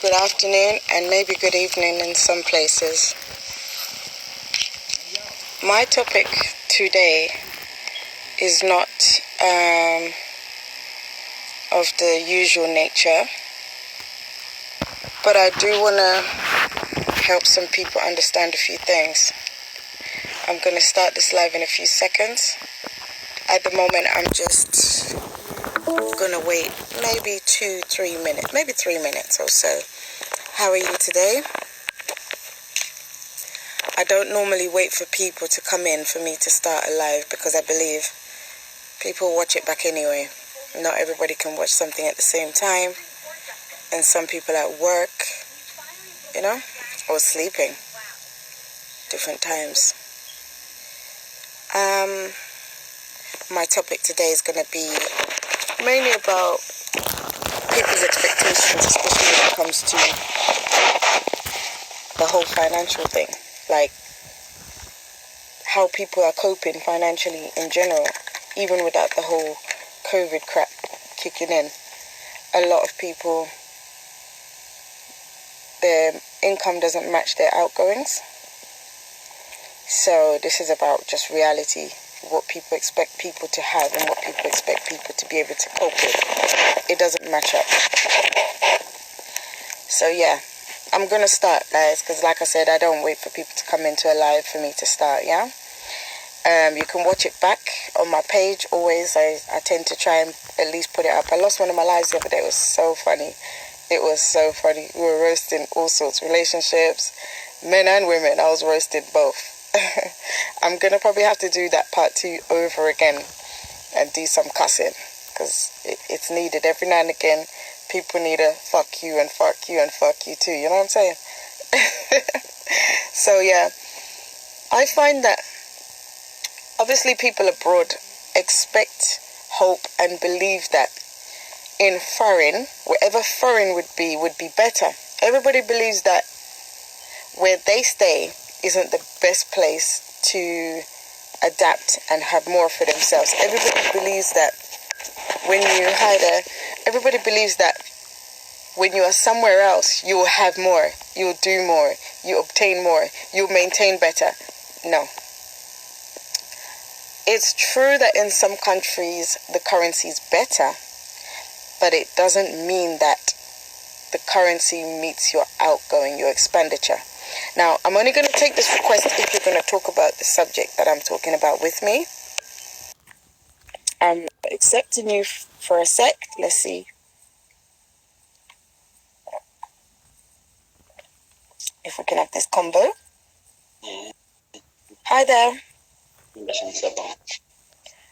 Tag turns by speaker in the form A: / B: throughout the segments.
A: good afternoon, and maybe good evening in some places. My topic today is not of the usual nature, but I do want to help some people understand a few things. I'm going to start this live in a few seconds. At the moment, I'm just going to wait maybe 2-3 minutes, maybe 3 minutes or so. How are you today? I don't normally wait for people to come in for me to start a live because I believe people watch it back anyway. Not everybody can watch something at the same time, and some people at work, or sleeping different times. My topic today is going to be mainly about people's expectations, especially when it comes to the whole financial thing, like how people are coping financially in general, even without the whole COVID crap kicking in. A lot of people, their income doesn't match their outgoings. So this is about just reality, what people expect people to have and what people expect people to be able to cope with. It doesn't match up. So yeah, I'm going to start, guys, because like I said, I don't wait for people to come into a live for me to start, yeah? You can watch it back on my page. Always, I tend to try and at least put it up. I lost one of my lives the other day. It was so funny. It was so funny. We were roasting all sorts of relationships, men and women. I was roasted both. I'm going to probably have to do that part 2 over again and do some cussing because it's needed. Every now and again, people need a fuck you and fuck you and fuck you too. You know what I'm saying? So yeah, I find that obviously people abroad expect, hope and believe that in foreign, wherever foreign would be better. Everybody believes that where they stay isn't the best place to adapt and have more for themselves. Everybody believes that everybody believes that when you are somewhere else, you will have more, you'll do more, you obtain more, you'll maintain better. No. It's true that in some countries the currency is better, but it doesn't mean that the currency meets your outgoing, your expenditure. Now, I'm only going to take this request if you're going to talk about the subject that I'm talking about with me. I'm accepting you for a sec. Let's see. If we can have this combo. Hi there.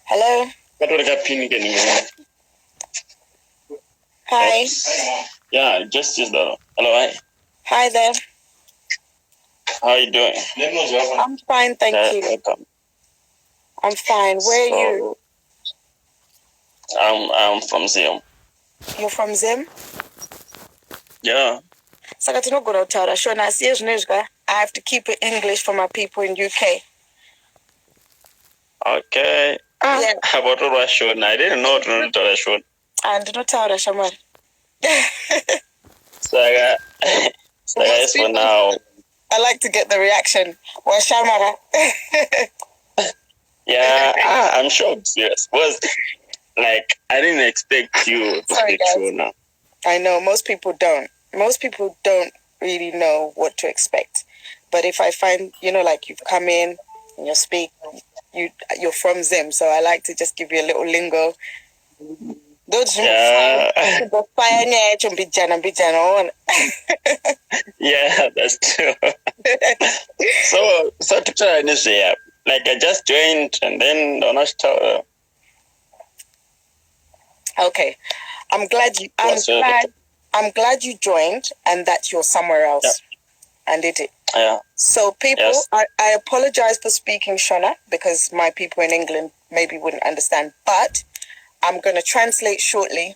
A: Hello. Hi.
B: Yeah, just use the hello. Hi.
A: Hi there.
B: How are you doing?
A: I'm fine, thank you.
B: Welcome.
A: I'm fine. Where are you?
B: I'm from Zim.
A: You're from Zim?
B: Yeah.
A: I have to keep it English for my people in UK.
B: Okay.
A: Yeah.
B: How about Russian? I didn't know Russian.
A: And not Shaman.
B: So guys, for now.
A: I like to get the reaction. Well, Shamara.
B: Yeah, I'm shocked. Yes, was like I didn't expect you to be true now.
A: I know most people don't. Most people don't really know what to expect. But if I find, like you've come in and you speak, you're from Zim, so I like to just give you a little lingo.
B: Yeah. Yeah, that's true. So to try this year, like I just joined and then
A: Okay, I'm glad you joined and that you're somewhere else. Yeah. And did it.
B: Yeah.
A: So people, yes. I apologize for speaking Shona because my people in England maybe wouldn't understand, but I'm going to translate shortly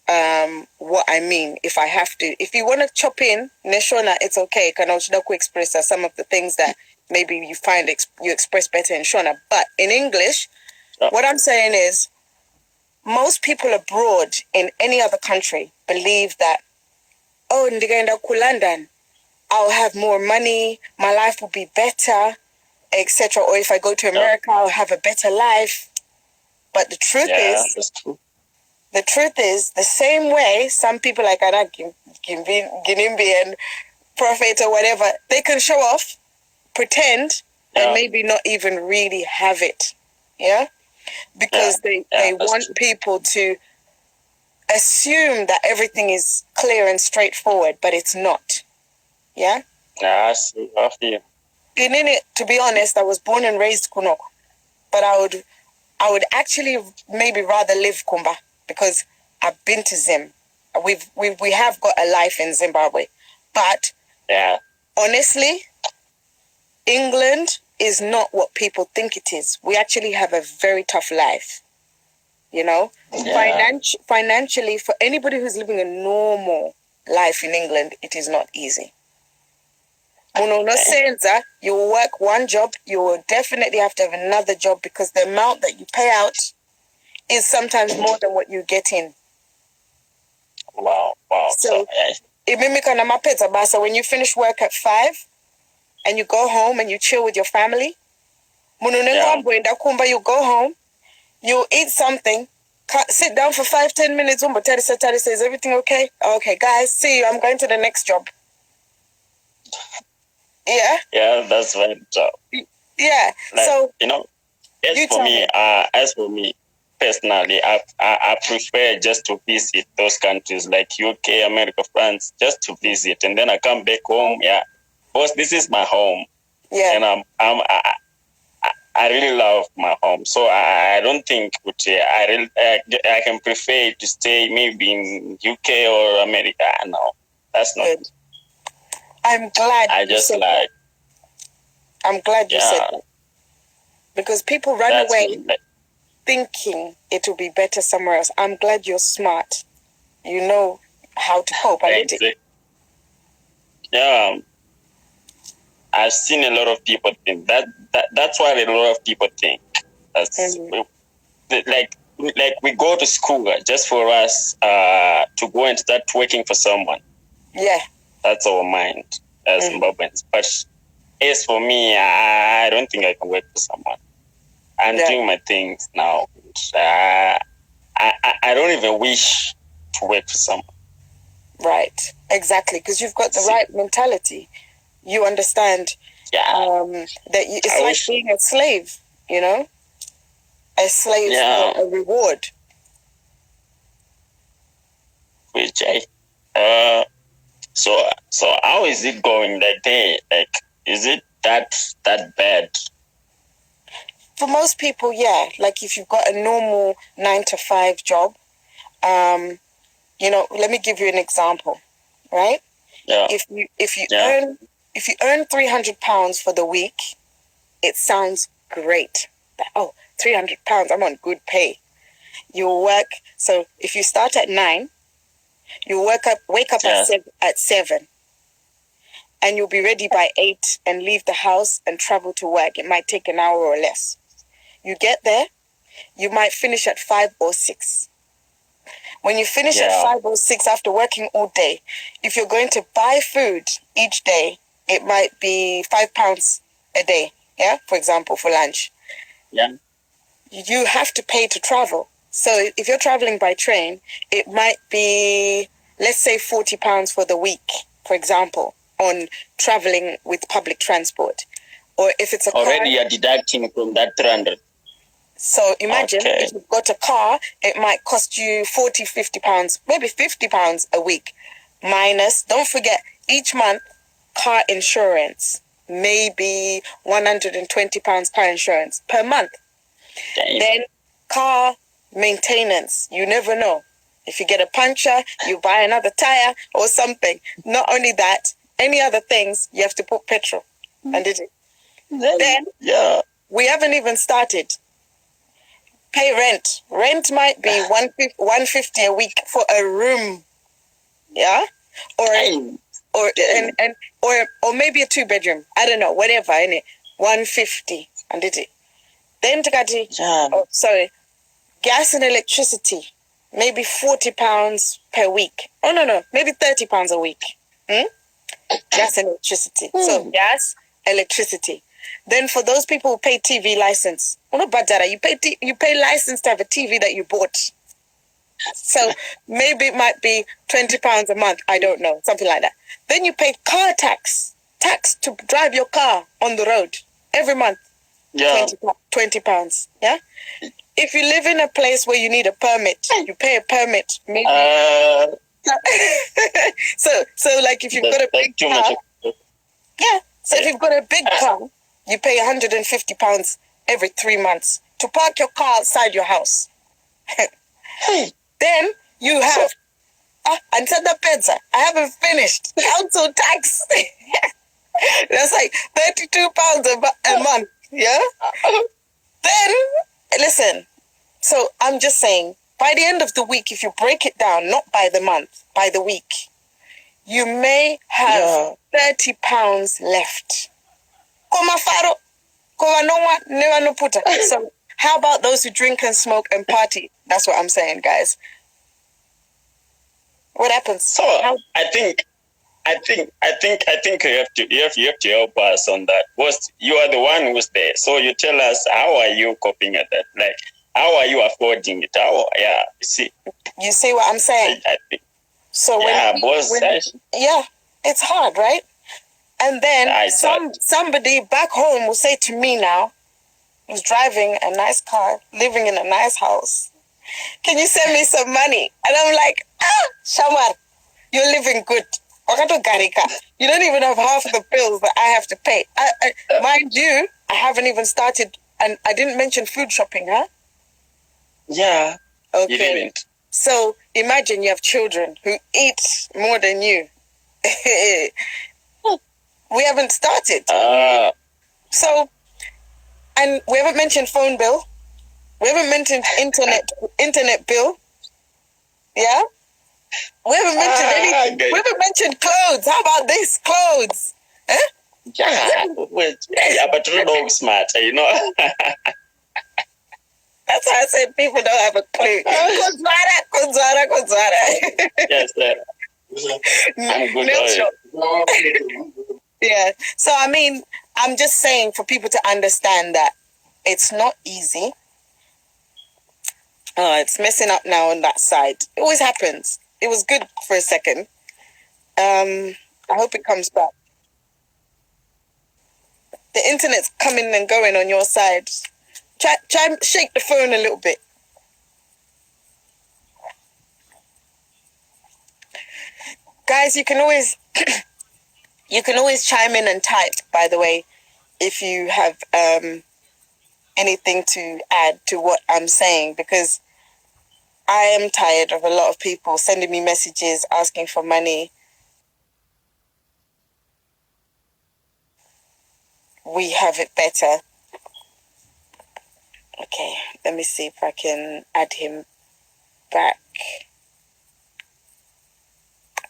A: what I mean if I have to. If you want to chop in, Neshona, it's okay. Can also express some of the things that maybe you find you express better in Shona. But in English, what I'm saying is most people abroad in any other country believe that oh, ndikaenda ku London, I'll have more money, my life will be better, etc. Or if I go to America, I'll have a better life. But the truth
B: that's true.
A: The truth is, the same way some people like Anna Ginimbi and Prophet or whatever, they can show off, pretend, and maybe not even really have it. Yeah? Because they want people to assume that everything is clear and straightforward, but it's not. Yeah?
B: Yeah, I see. I feel.
A: To be honest, I was born and raised Kunoko, but I would actually maybe rather live Kumba because I've been to Zim. We have got a life in Zimbabwe, but honestly, England is not what people think it is. We actually have a very tough life. You know, financially, for anybody who's living a normal life in England, it is not easy. You will work one job, you will definitely have to have another job because the amount that you pay out is sometimes more than what you get in.
B: Wow.
A: So, when you finish work at 5 and you go home and you chill with your family, you go home, you eat something, sit down for 5-10 minutes, Tari says, everything okay? Okay, guys, see you, I'm going to the next job. Yeah.
B: Yeah, that's right.
A: Yeah.
B: Like,
A: so
B: as for me personally, I prefer just to visit those countries like UK, America, France, just to visit, and then I come back home. Yeah, because this is my home.
A: Yeah.
B: And I really love my home, so I don't think I can prefer to stay maybe in UK or America. No, that's not.
A: Good. I'm glad. I'm glad you said that. Because people run away thinking it will be better somewhere else. I'm glad you're smart. You know how to cope.
B: Yeah. I've seen a lot of people think that's what a lot of people think. Like we go to school just for us to go and start working for someone.
A: Yeah. That's
B: our mind as Zimbabweans. But as for me, I don't think I can work for someone. I'm doing my things now. I don't even wish to work for someone.
A: Right. Exactly. Because you've got the right mentality. You understand that it's like being a slave, you know? A slave for a reward.
B: Which so how is it going that day? Like, is it that bad?
A: For most people, yeah. Like if you've got a normal 9-to-5 job, you know, let me give you an example, right?
B: Yeah.
A: If you earn £300 for the week, it sounds great. Oh, £300, I'm on good pay. You work. So if you start at 9, you wake up at 7, and you'll be ready by 8 and leave the house and travel to work. It might take an hour or less. You get there, you might finish at 5 or 6. When you finish at 5 or 6 after working all day, if you're going to buy food each day, it might be £5 a day, for example, for lunch.
B: Yeah.
A: You have to pay to travel. So if you're traveling by train, it might be, let's say, £40 for the week, for example, on traveling with public transport. Or if it's a car...
B: Already you're deducting from that 300.
A: So imagine if you've got a car, it might cost you £40, £50, maybe £50 a week. Minus, don't forget, each month, car insurance, maybe £120 car insurance per month.
B: Damn.
A: Then car maintenance, you never know. If you get a puncture, you buy another tire or something. Not only that, any other things, you have to put petrol. And then we haven't even started. Pay rent. Rent might be $150 a week for a room. Yeah? Or maybe a 2-bedroom. I don't know, whatever, innit? $150. And Then gas and electricity. maybe £40 per week. Oh, no, maybe £30 a week. Gas and electricity. So gas, electricity. Then for those people who pay TV license, you pay license to have a TV that you bought. So maybe it might be £20 a month. I don't know, something like that. Then you pay car tax to drive your car on the road every month.
B: Yeah.
A: £20. Yeah. If you live in a place where you need a permit, you pay a permit. Maybe. So like if you've got a big car, yeah. So if you've got a big car, you pay £150 every 3 months to park your car outside your house. Then you have and said the pizza. I haven't finished. Council tax. That's like £32 a month. Yeah. Then listen. So I'm just saying, by the end of the week, if you break it down, not by the month, by the week, you may have £30 left. So how about those who drink and smoke and party? That's what I'm saying, guys. What happens?
B: So I think you have to help us on that. Because you are the one who's there. So you tell us, how are you coping at that? Like, how are you affording it?
A: You see what I'm saying?
B: I think.
A: So it's hard, right? And then somebody back home will say to me now, who's driving a nice car, living in a nice house, can you send me some money? And I'm like, Shamar, you're living good. You don't even have half the bills that I have to pay. Mind you, I haven't even started, and I didn't mention food shopping, huh?
B: Yeah.
A: Okay.
B: You didn't.
A: So imagine you have children who eat more than you. We haven't started. So, and we haven't mentioned phone bill. We haven't mentioned internet bill. Yeah? We haven't mentioned anything. We haven't mentioned clothes. How about this? Clothes. Huh?
B: Yeah, but you're dog smart, you know.
A: That's why I said people don't have a clue. Kunzara.
B: Yes, sir. I'm good.
A: Yeah. So, I mean, I'm just saying for people to understand that it's not easy. It's messing up now on that side. It always happens. It was good for a second. I hope it comes back. The internet's coming and going on your side. Try and shake the phone a little bit. Guys, you can always chime in and type, by the way, if you have anything to add to what I'm saying, because I am tired of a lot of people sending me messages asking for money. We have it better. Okay, let me see if I can add him back.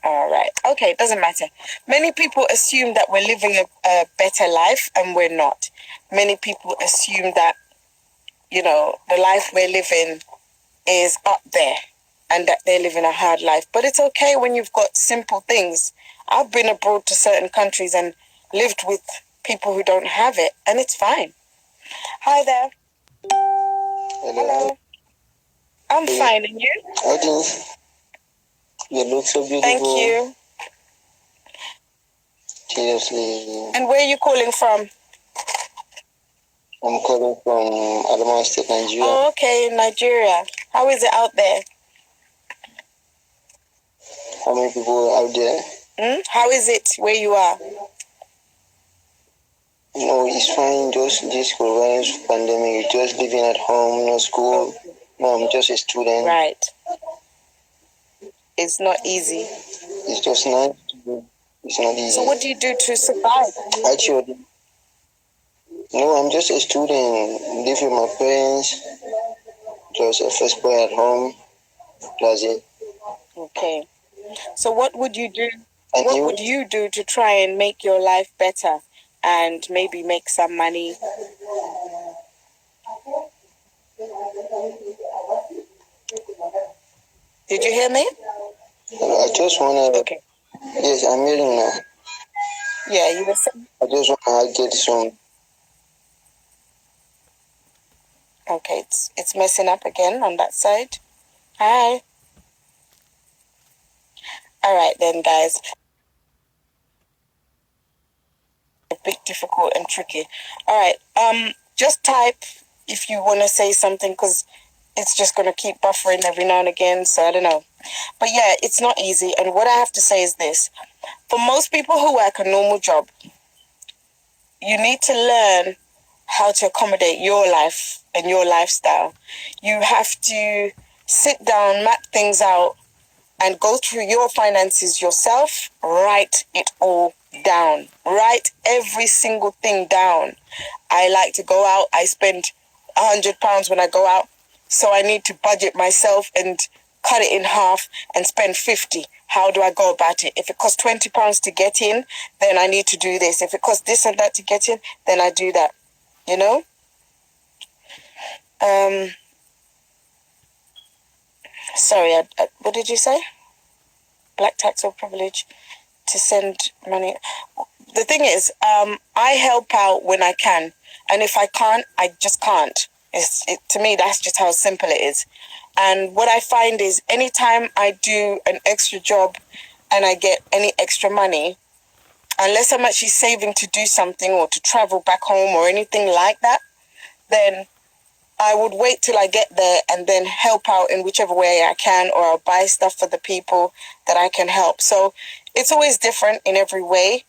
A: All right. Okay, it doesn't matter. Many people assume that we're living a better life, and we're not. Many people assume that, the life we're living is up there and that they're living a hard life. But it's okay when you've got simple things. I've been abroad to certain countries and lived with people who don't have it, and it's fine. Hi there. Hello. I'm fine, and you?
C: Okay. You look so beautiful.
A: Thank you.
C: Seriously.
A: And where are you calling from?
C: I'm calling from Adamawa State, Nigeria.
A: Oh, okay, Nigeria. How is it out there?
C: How many people out there?
A: How is it where you are?
C: No, it's fine. Just this coronavirus pandemic. Just living at home, no school. No, I'm just a student.
A: Right. It's not easy.
C: It's just not. It's not easy.
A: So what do you do to survive?
C: Actually, no, I'm just a student. Live with my parents. Just a first boy at home. That's it.
A: Okay. So what would you do? What would you do to try and make your life better and maybe make some money? Did you hear me?
C: I just wanna.
A: Okay.
C: Yes, I'm hearing now.
A: Yeah, you were saying.
C: I just wanna get some.
A: Okay, it's messing up again on that side. Hi. All right then, guys. A bit difficult and tricky. All right. Just type if you want to say something because it's just gonna keep buffering every now and again. So I don't know. But yeah, it's not easy. And what I have to say is this: for most people who work a normal job, you need to learn how to accommodate your life and your lifestyle. You have to sit down, map things out, and go through your finances yourself. Write it all down. Write every single thing down. I like to go out. I spend £100 when I go out. So I need to budget myself and cut it in half and spend 50. How do I go about it? If it costs £20 to get in, then I need to do this. If it costs this and that to get in, then I do that. You know? Sorry, what did you say? Black tax or privilege to send money. The thing is, I help out when I can. And if I can't, I just can't. To me, that's just how simple it is. And what I find is anytime I do an extra job and I get any extra money, unless I'm actually saving to do something or to travel back home or anything like that, then I would wait till I get there and then help out in whichever way I can, or I'll buy stuff for the people that I can help. So it's always different in every way.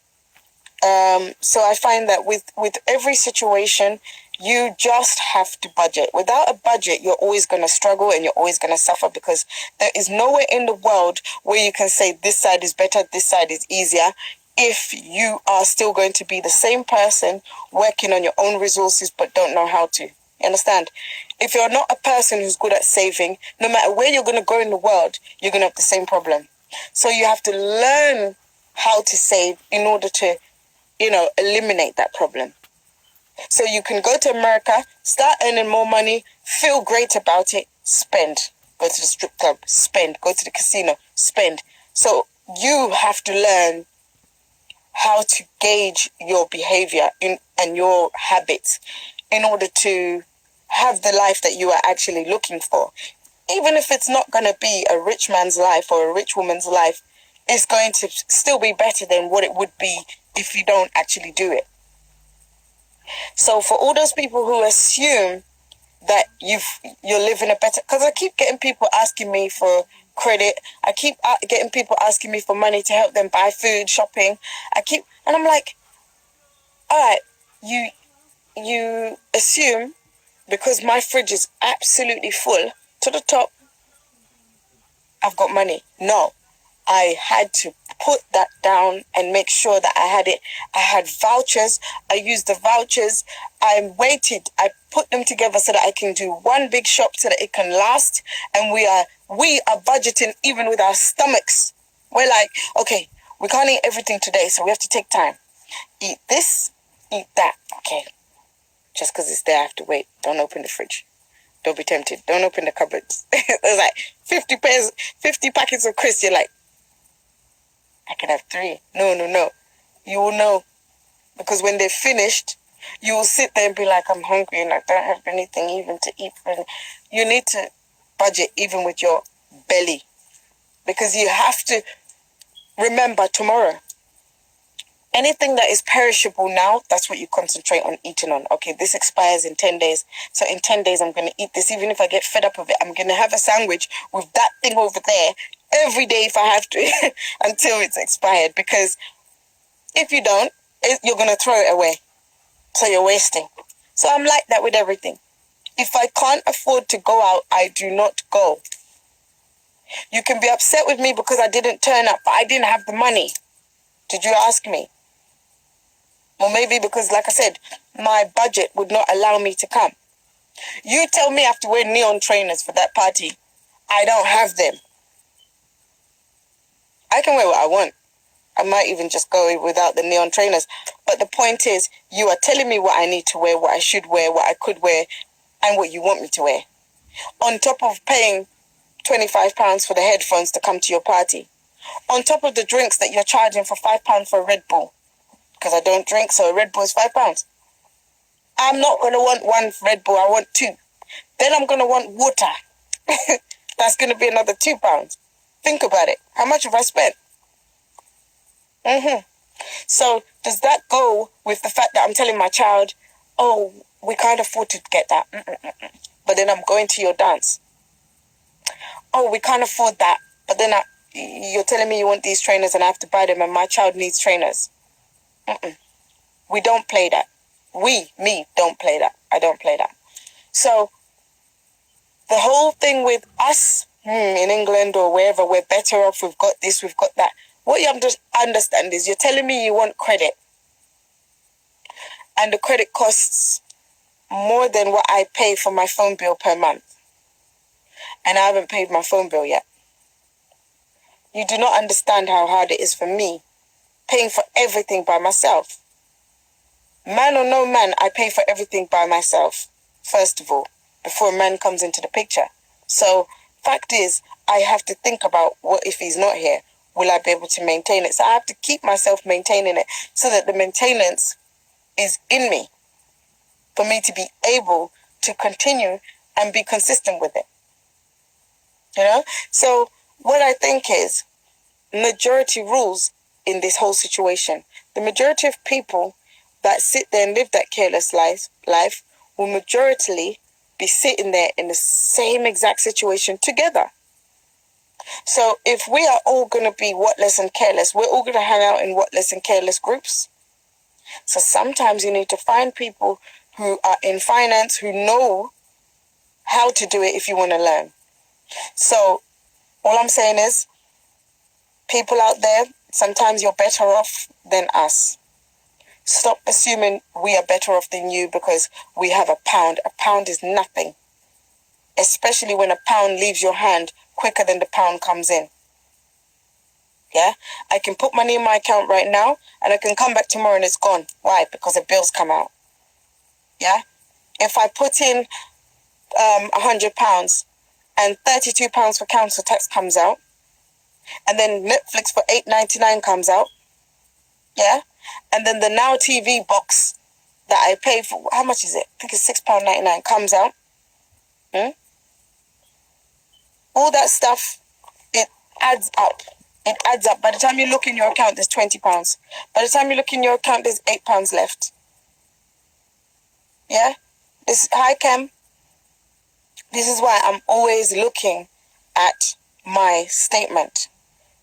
A: So I find that with every situation, you just have to budget. Without a budget, you're always going to struggle and you're always going to suffer, because there is nowhere in the world where you can say this side is better, this side is easier, if you are still going to be the same person working on your own resources but don't know how to. You understand? If you're not a person who's good at saving, no matter where you're going to go in the world, you're going to have the same problem. So you have to learn how to save in order to, eliminate that problem. So you can go to America, start earning more money, feel great about it, spend. Go to the strip club, spend. Go to the casino, spend. So you have to learn how to gauge your behavior and your habits in order to have the life that you are actually looking for. Even if it's not going to be a rich man's life or a rich woman's life, it's going to still be better than what it would be if you don't actually do it. So for all those people who assume that you're living a better, because I keep getting people asking me for credit, I keep getting people asking me for money to help them buy food, shopping, and I'm like, all right, you assume because my fridge is absolutely full to the top, I've got money. No, I had to put that down and make sure that I had it. I had vouchers. I used the vouchers. I waited. I put them together so that I can do one big shop so that it can last. And we are budgeting even with our stomachs. We're like, okay, we can't eat everything today, so we have to take time. Eat this, eat that. Okay. Just because it's there, I have to wait. Don't open the fridge. Don't be tempted. Don't open the cupboards. There's like 50 packets of crisps. You're like, I can have 3. No. You will know. Because when they're finished, you will sit there and be like, I'm hungry and I don't have anything even to eat. You need to budget even with your belly. Because you have to remember tomorrow. Anything that is perishable now, that's what you concentrate on eating on. Okay, this expires in 10 days. So in 10 days, I'm going to eat this. Even if I get fed up of it, I'm going to have a sandwich with that thing over there every day if I have to until it's expired. Because if you don't, you're going to throw it away. So you're wasting. So I'm like that with everything. If I can't afford to go out, I do not go. You can be upset with me because I didn't turn up, but I didn't have the money. Did you ask me? Or maybe because, like I said, my budget would not allow me to come. You tell me I have to wear neon trainers for that party. I don't have them. I can wear what I want. I might even just go without the neon trainers. But the point is, you are telling me what I need to wear, what I should wear, what I could wear, and what you want me to wear. On top of paying £25 for the headphones to come to your party. On top of the drinks that you're charging for £5 for a Red Bull. Because I don't drink, so a Red Bull is £5. I'm not going to want one Red Bull, I want two. Then I'm going to want water. That's going to be another £2. Think about it. How much have I spent? So does that go with the fact that I'm telling my child, oh, we can't afford to get that. But then I'm going to your dance. Oh, we can't afford that. But then you're telling me you want these trainers and I have to buy them and my child needs trainers. We don't play that. Me, don't play that. I don't play that. So the whole thing with us in England or wherever, we're better off, we've got this, we've got that. What you have to understand is you're telling me you want credit. And the credit costs more than what I pay for my phone bill per month. And I haven't paid my phone bill yet. You do not understand how hard it is for me paying for everything by myself. Man or no man, I pay for everything by myself, first of all, before a man comes into the picture. So, fact is, I have to think about what if he's not here? Will I be able to maintain it? So I have to keep myself maintaining it so that the maintenance is in me for me to be able to continue and be consistent with it. You know? So what I think is majority rules in this whole situation. The majority of people that sit there and live that careless life will majority be sitting there in the same exact situation together. So if we are all going to be whatless and careless, we're all going to hang out in whatless and careless groups. So sometimes you need to find people who are in finance, who know how to do it if you want to learn. So all I'm saying is, people out there, sometimes you're better off than us. Stop assuming we are better off than you because we have a pound. A pound is nothing. Especially when a pound leaves your hand quicker than the pound comes in. Yeah? I can put money in my account right now and I can come back tomorrow and it's gone. Why? Because the bills come out. Yeah? If I put in £100 and £32 for council tax comes out, and then Netflix for $8.99 comes out, yeah? And then the Now TV box that I pay for, how much is it? I think it's £6.99 comes out. All that stuff, it adds up. It adds up. By the time you look in your account, there's £20. By the time you look in your account, there's £8 left. Yeah? Hi, Kem. This is why I'm always looking at my statement.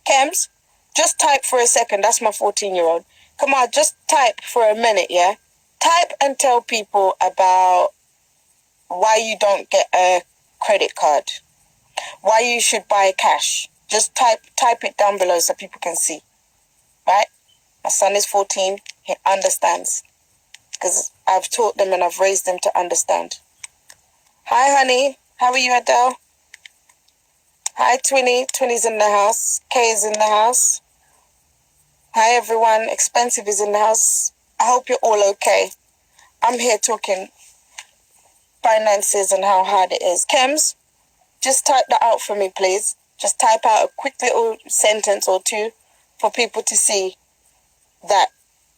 A: Kems, just type for a second. That's my 14-year-old. Come on, just type for a minute, yeah? Type and tell people about why you don't get a credit card. Why you should buy cash. Just type it down below so people can see. Right? My son is 14. He understands. Because I've taught them and I've raised them to understand. Hi, honey. How are you, Adele? Hi, Twinny. Twinny's in the house. Kay is in the house. Hi, everyone. Expensive is in the house. I hope you're all okay. I'm here talking finances and how hard it is. Kems, just type that out for me, please. Just type out a quick little sentence or two for people to see that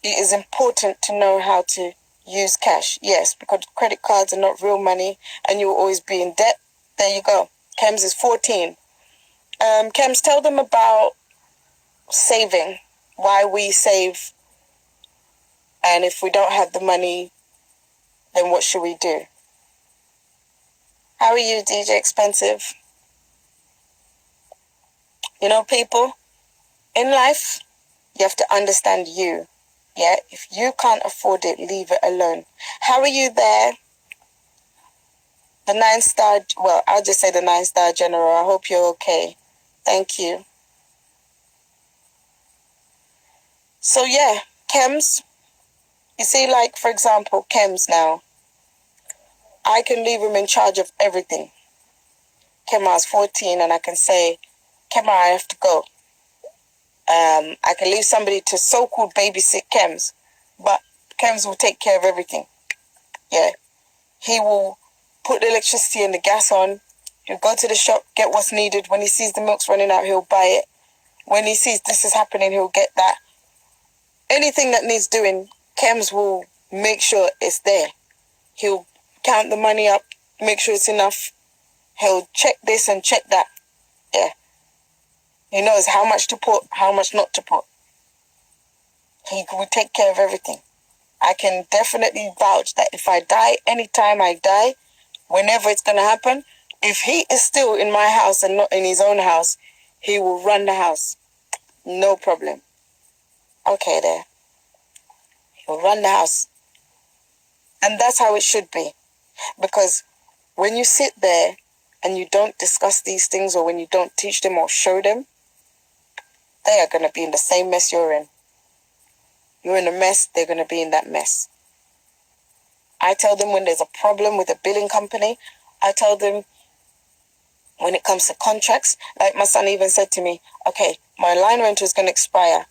A: it is important to know how to use cash. Yes, because credit cards are not real money and you will always be in debt. There you go. Kems is 14. Kems, tell them about saving, why we save, and if we don't have the money, then what should we do? How are you, DJ Expensive? You know, people, in life, you have to understand you. Yeah, if you can't afford it, leave it alone. How are you there? The 9-star, well, I'll just say the 9-star general. I hope you're okay. Thank you. So yeah, Kems, you see, like, for example, Kems now, I can leave him in charge of everything. Kema's 14 and I can say, Kema, I have to go. I can leave somebody to so-called babysit Kems, but Kems will take care of everything. Yeah. He will put the electricity and the gas on. He'll go to the shop, get what's needed. When he sees the milk's running out, he'll buy it. When he sees this is happening, he'll get that. Anything that needs doing, Kems will make sure it's there. He'll count the money up, make sure it's enough. He'll check this and check that. Yeah. He knows how much to put, how much not to put. He will take care of everything. I can definitely vouch that if I die, anytime I die, whenever it's going to happen, if he is still in my house and not in his own house, he will run the house. No problem. Okay, there. He'll run the house. And that's how it should be. Because when you sit there and you don't discuss these things, or when you don't teach them or show them, they are going to be in the same mess you're in. You're in a mess, they're going to be in that mess. I tell them when there's a problem with a billing company. I tell them when it comes to contracts, like my son even said to me, okay, my line rental is going to expire.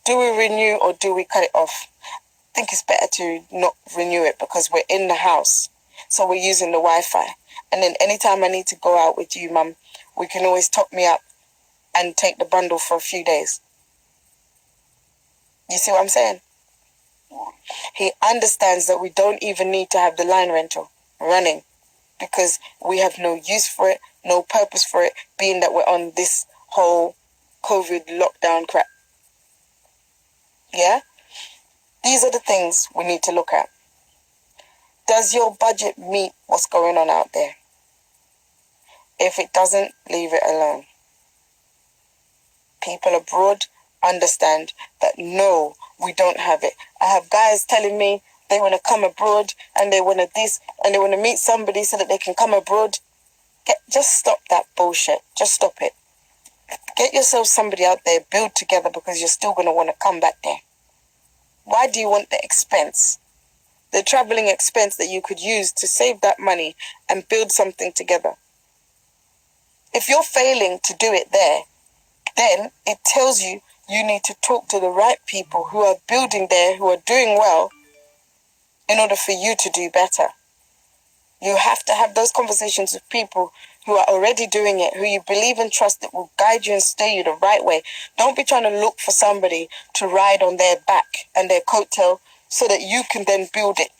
A: Do we renew or do we cut it off? I think it's better to not renew it because we're in the house. So we're using the Wi-Fi. And then anytime I need to go out with you, Mum, we can always top me up and take the bundle for a few days. You see what I'm saying? He understands that we don't even need to have the line rental running because we have no use for it, no purpose for it, being that we're on this whole COVID lockdown crap. Yeah? These are the things we need to look at. Does your budget meet what's going on out there? If it doesn't, leave it alone. People abroad understand that no, we don't have it. I have guys telling me they want to come abroad and they want to this and they want to meet somebody so that they can come abroad. Just stop that bullshit. Just stop it. Get yourself somebody out there, build together because you're still going to want to come back there. Why do you want the expense? The traveling expense that you could use to save that money and build something together. If you're failing to do it there, then it tells you you need to talk to the right people who are building there, who are doing well, in order for you to do better. You have to have those conversations with people who are already doing it, who you believe and trust that will guide you and steer you the right way. Don't be trying to look for somebody to ride on their back and their coattail so that you can then build it.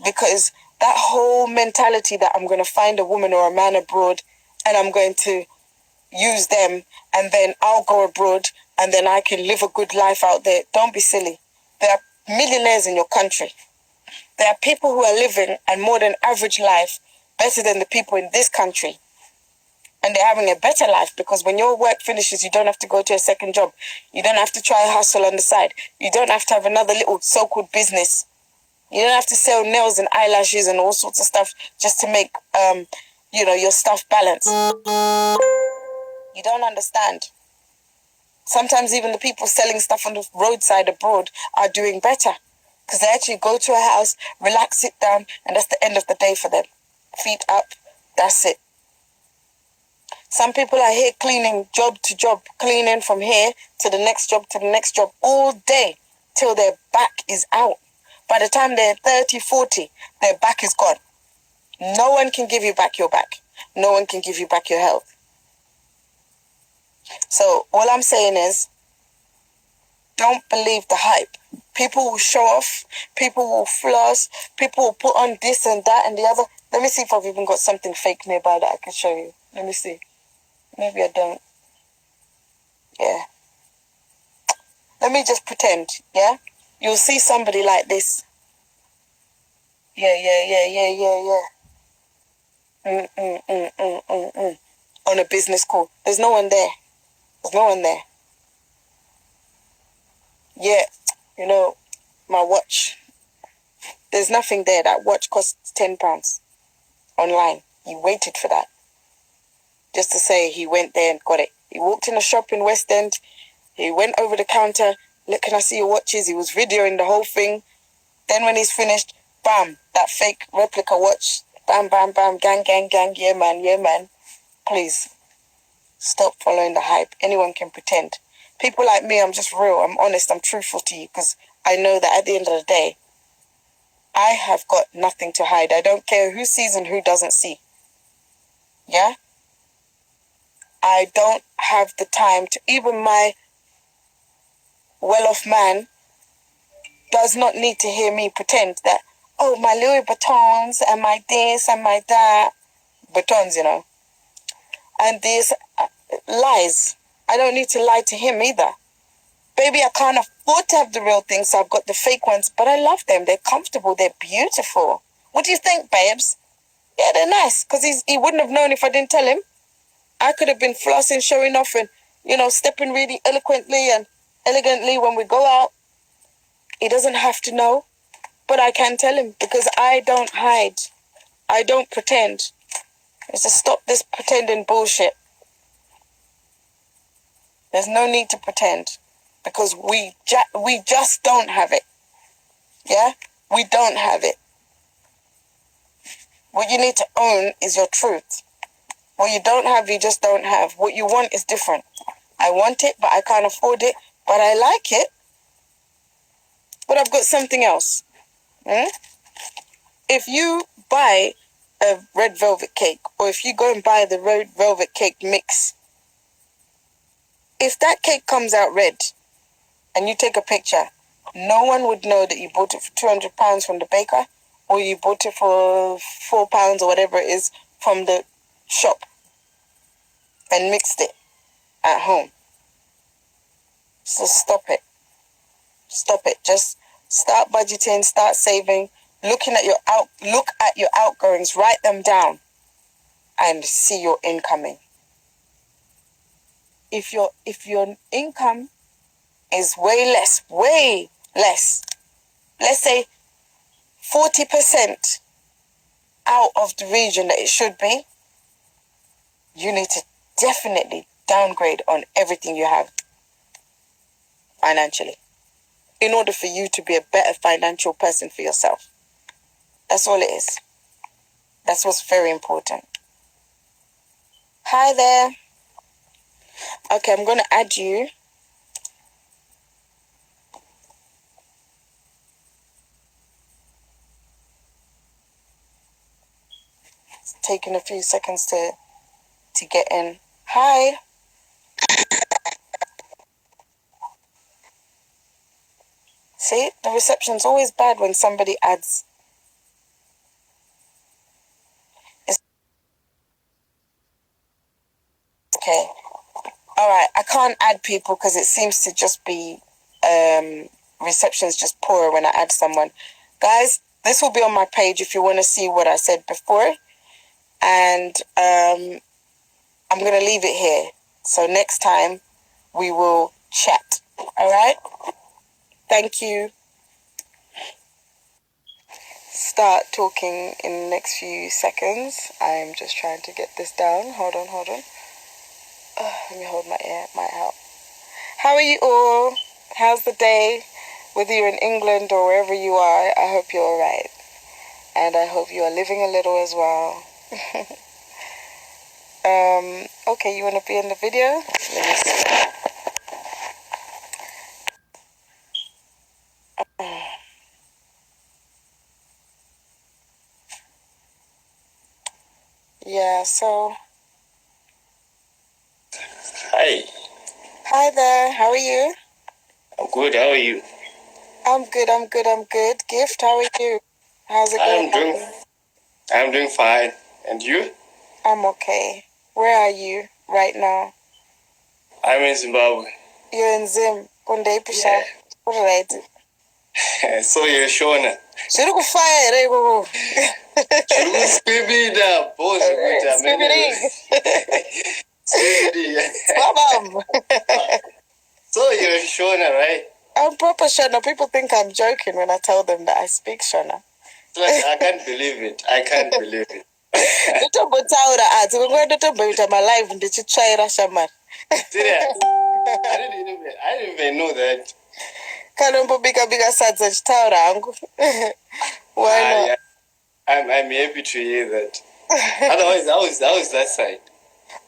A: Because that whole mentality that I'm going to find a woman or a man abroad and I'm going to use them and then I'll go abroad and then I can live a good life out there. Don't be silly. There are millionaires in your country. There are people who are living a more than average life better than the people in this country. And they're having a better life because when your work finishes, you don't have to go to a second job. You don't have to try a hustle on the side. You don't have to have another little so-called business. You don't have to sell nails and eyelashes and all sorts of stuff just to make, your stuff balance. You don't understand. Sometimes even the people selling stuff on the roadside abroad are doing better because they actually go to a house, relax, sit down, and that's the end of the day for them. Feet up, that's it. Some people are here cleaning job to job, cleaning from here to the next job all day till their back is out. By the time they're 30, 40, their back is gone. No one can give you back your back. No one can give you back your health. So all I'm saying is, don't believe the hype. People will show off. People will floss. People will put on this and that and the other. Let me see if I've even got something fake nearby that I can show you. Let me see. Maybe I don't. Yeah. Let me just pretend, yeah? You'll see somebody like this. Yeah. On a business call. There's no one there. There's no one there. Yeah, my watch. There's nothing there. That watch costs £10 online. He waited for that. Just to say he went there and got it. He walked in a shop in West End. He went over the counter. Look, can I see your watches? He was videoing the whole thing. Then when he's finished, bam, that fake replica watch. Bam, bam, bam, gang. Yeah, man. Please, stop following the hype. Anyone can pretend. People like me, I'm just real. I'm honest. I'm truthful to you because I know that at the end of the day, I have got nothing to hide. I don't care who sees and who doesn't see. Yeah? I don't have the time to, even my well-off man does not need to hear me pretend that, oh, my Louis Vuittons and my this and my that. Batons, you know. And these lies. I don't need to lie to him either. Baby, I can't afford to have the real things, so I've got the fake ones, but I love them. They're comfortable. They're beautiful. What do you think, babes? Yeah, they're nice, because he wouldn't have known if I didn't tell him. I could have been flossing, showing off, and, stepping really eloquently and elegantly when we go out. He doesn't have to know, but I can tell him, because I don't hide. I don't pretend. It's to stop this pretending bullshit. There's no need to pretend, because we just don't have it. Yeah? We don't have it. What you need to own is your truth. What you don't have, you just don't have. What you want is different. I want it, but I can't afford it, but I like it. But I've got something else. If you buy a red velvet cake, or if you go and buy the red velvet cake mix, if that cake comes out red and you take a picture, no one would know that you bought it for £200 from the baker, or you bought it for £4 or whatever it is from the shop and mixed it at home. So stop it. Stop it. Just start budgeting, start saving, look at your outgoings, write them down, and see your incoming. If your income is way less, let's say 40% out of the region that it should be, you need to definitely downgrade on everything you have financially in order for you to be a better financial person for yourself. That's all it is. That's what's very important. Hi there. Okay, I'm going to add you. It's taking a few seconds to get in. Hi. See, the reception's always bad when somebody adds. It's okay. All right, I can't add people because it seems to just be reception's just poor when I add someone. Guys, this will be on my page if you want to see what I said before. And I'm going to leave it here. So next time we will chat. All right? Thank you. Start talking in the next few seconds. I'm just trying to get this down. Hold on. Let me hold my ear. It might help. How are you all? How's the day? Whether you're in England or wherever you are, I hope you're all right. And I hope you are living a little as well. Okay, you want to be in the video? Let me see. Yeah, so...
B: Hi.
A: Hi there, how are you?
B: I'm good, how are you?
A: I'm good. Gift, how are you? How's it going?
B: I'm doing fine. And you?
A: I'm okay. Where are you right now?
B: I'm in Zimbabwe.
A: You're in Zim.
B: Yeah.
A: All right.
B: So you're Shona.
A: Shuri kufaya ere ikoko.
B: Shuri speed boss Speedy.
A: Babam.
B: So you're Shona, right?
A: I'm proper Shona. People think I'm joking when I tell them that I speak Shona.
B: Like, I can't believe it.
A: Ndotombotaura ati kunguva ndotomboita malive ndichitsvaira shamari.
B: Serious? I didn't even know that.
A: Kanombobika sadza chitaura hangu. Why not?
B: Yeah. I'm happy to hear that. Otherwise, how is that side?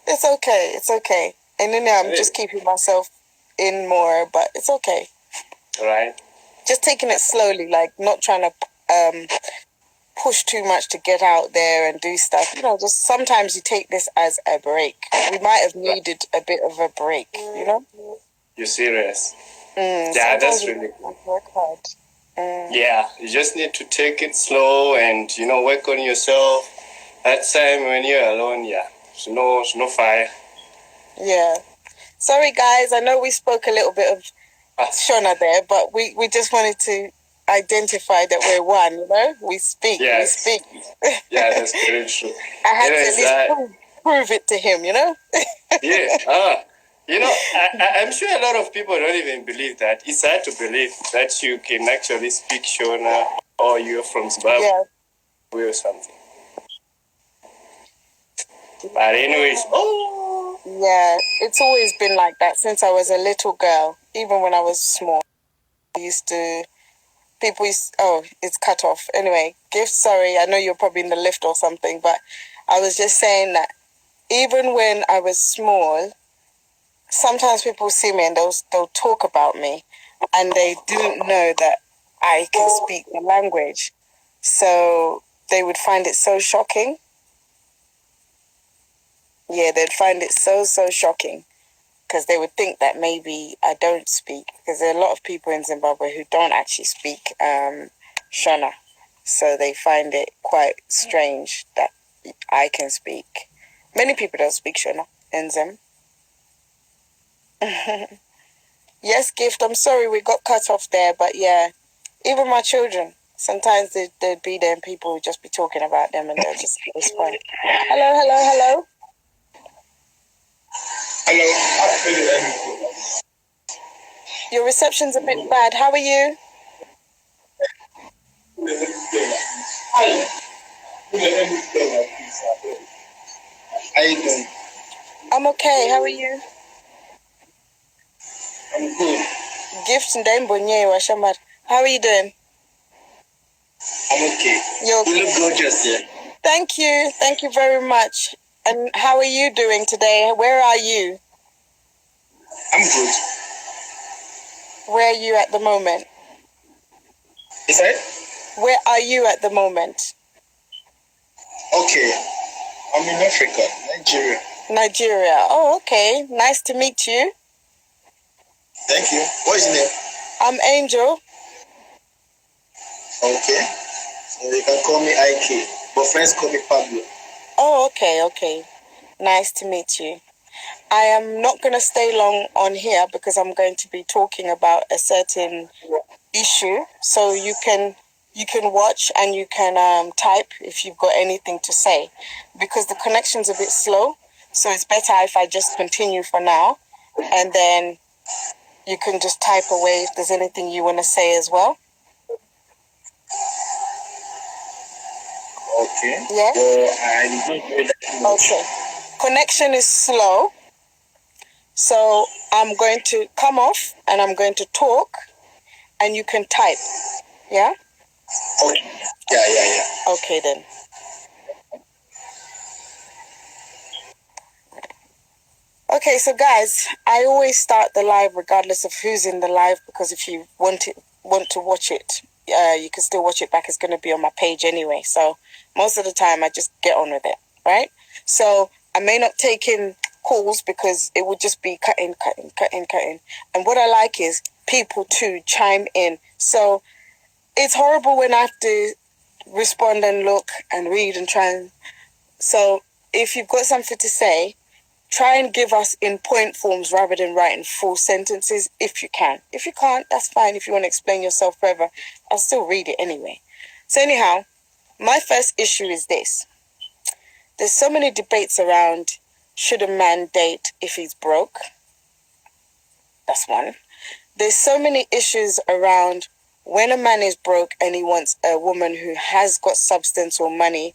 A: It's okay. And then I'm just keeping myself in more, but it's okay.
B: Right.
A: Just taking it slowly, like not trying to push too much to get out there and do stuff. You know, just sometimes you take this as a break. We might have needed a bit of a break, you know?
D: You're serious?
A: Yeah,
D: that's really
A: cool. Work hard.
D: Yeah, you just need to take it slow and, you know, work on yourself. That time when you're alone, it's no fire.
A: Yeah. Sorry, guys. I know we spoke a little bit of Shona there, but we just wanted to identify that we're one, you know? We speak.
D: Yes.
A: We speak.
D: Yeah, that's very true.
A: I had to at least prove it to him, you know?
D: Yeah. You know, I'm sure a lot of people don't even believe that. It's hard to believe that you can actually speak Shona or you're from Zimbabwe or something. But anyways,
A: yeah, it's always been like that since I was a little girl. Even when I was small, it's cut off. Anyway, Gift, sorry, I know you're probably in the lift or something, but I was just saying that even when I was small, sometimes people see me and they'll talk about me and they didn't know that I can speak the language. So they would find it so shocking. Yeah, they'd find it so shocking because they would think that maybe I don't speak, because there are a lot of people in Zimbabwe who don't actually speak Shona. So they find it quite strange that I can speak. Many people don't speak Shona in Zim. Yes, Gift, I'm sorry we got cut off there, but yeah, even my children, sometimes they'd be there and people would just be talking about them and they'll just respond. Hello.
E: Hello.
A: Your reception's a bit bad. How are you?
E: How you doing?
A: I'm okay. How are you?
E: I'm good.
A: Gift Ndembonye Washamar. How are you doing?
E: I'm okay.
A: You
E: look gorgeous, yeah.
A: Thank you. Thank you very much. And how are you doing today? Where are you?
E: I'm good.
A: Where are you at the moment?
E: Is that?
A: Where are you at the moment?
E: Okay. I'm in Africa, Nigeria.
A: Nigeria. Oh, okay. Nice to meet you.
E: Thank you. What is your name?
A: I'm Angel.
E: Okay. So you can call me IK, but friends call me Pablo.
A: Oh, okay. Nice to meet you. I am not going to stay long on here because I'm going to be talking about a certain issue. So you can watch and you can type if you've got anything to say, because the connection's a bit slow. So it's better if I just continue for now, and then you can just type away if there's anything you want to say as well.
E: Okay.
A: Yeah.
E: I don't hear that much.
A: Okay. Connection is slow. So I'm going to come off and I'm going to talk and you can type. Yeah?
E: Okay. Yeah.
A: Okay then. Okay, so guys, I always start the live regardless of who's in the live, because if you want to watch it, you can still watch it back. It's going to be on my page anyway. So most of the time I just get on with it, right? So I may not take in calls because it would just be cutting. And what I like is people to chime in. So it's horrible when I have to respond and look and read and try and... So if you've got something to say, try and give us in point forms rather than writing full sentences if you can. If you can't, that's fine. If you want to explain yourself further, I'll still read it anyway. So anyhow, my first issue is this. There's so many debates around, should a man date if he's broke? That's one. There's so many issues around when a man is broke and he wants a woman who has got substance or money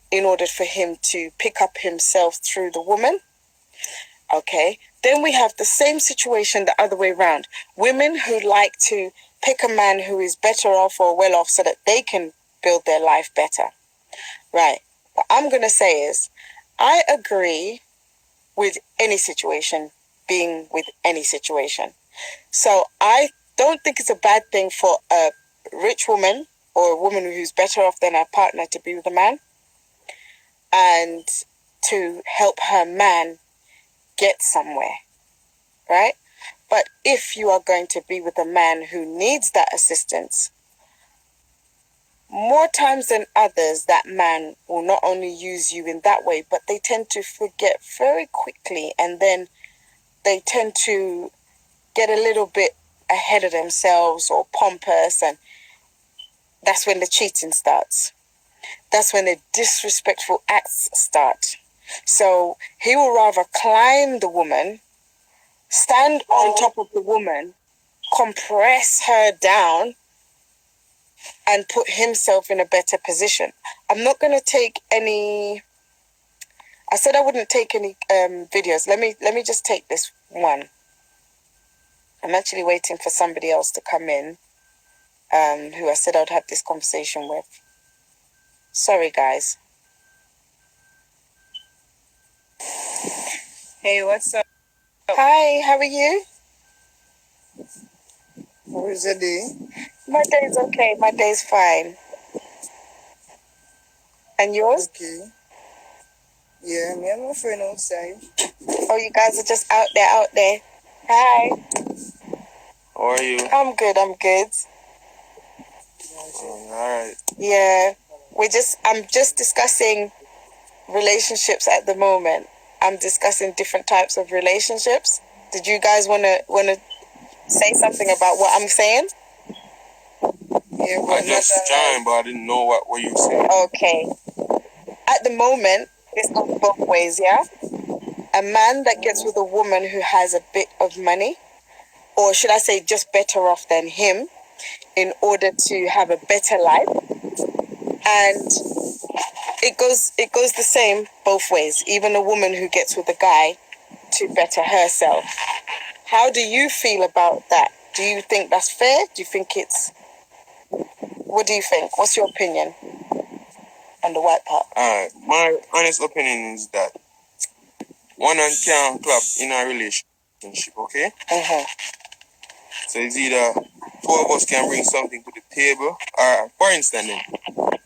A: in order for him to pick up himself through the woman. Okay, then we have the same situation the other way around. Women who like to pick a man who is better off or well off so that they can build their life better. Right. What I'm going to say is, I agree with any situation being with any situation. So I don't think it's a bad thing for a rich woman or a woman who's better off than her partner to be with a man and to help her man get somewhere, right? But if you are going to be with a man who needs that assistance, more times than others, that man will not only use you in that way, but they tend to forget very quickly, and then they tend to get a little bit ahead of themselves or pompous, and that's when the cheating starts. That's when the disrespectful acts start. So he will rather climb the woman, stand on top of the woman, compress her down, and put himself in a better position. I'm not going to take any... I said I wouldn't take any videos. Let me just take this one. I'm actually waiting for somebody else to come in who I said I'd have this conversation with. Sorry, guys.
F: Hey, what's up?
A: Hi, how are you?
F: How is your day?
A: My day's okay. My day's fine. And yours?
F: Okay. Yeah, me and my friend outside.
A: Oh, you guys are just out there. Hi.
G: How are you?
A: I'm good.
G: Alright.
A: Yeah. I'm just discussing relationships at the moment. I'm discussing different types of relationships. Did you guys wanna say something about what I'm saying?
F: Yeah,
G: I just joined, but I didn't know what were you saying.
A: Okay. At the moment, it's goes both ways, yeah? A man that gets with a woman who has a bit of money, or should I say just better off than him, in order to have a better life. And it goes the same both ways. Even a woman who gets with a guy to better herself. How do you feel about that? Do you think that's fair? Do you think it's... What do you think? What's your opinion on the white part?
G: My honest opinion is that one hand can't clap in a relationship, okay? So it's either two of us can bring something to the table, or for instance,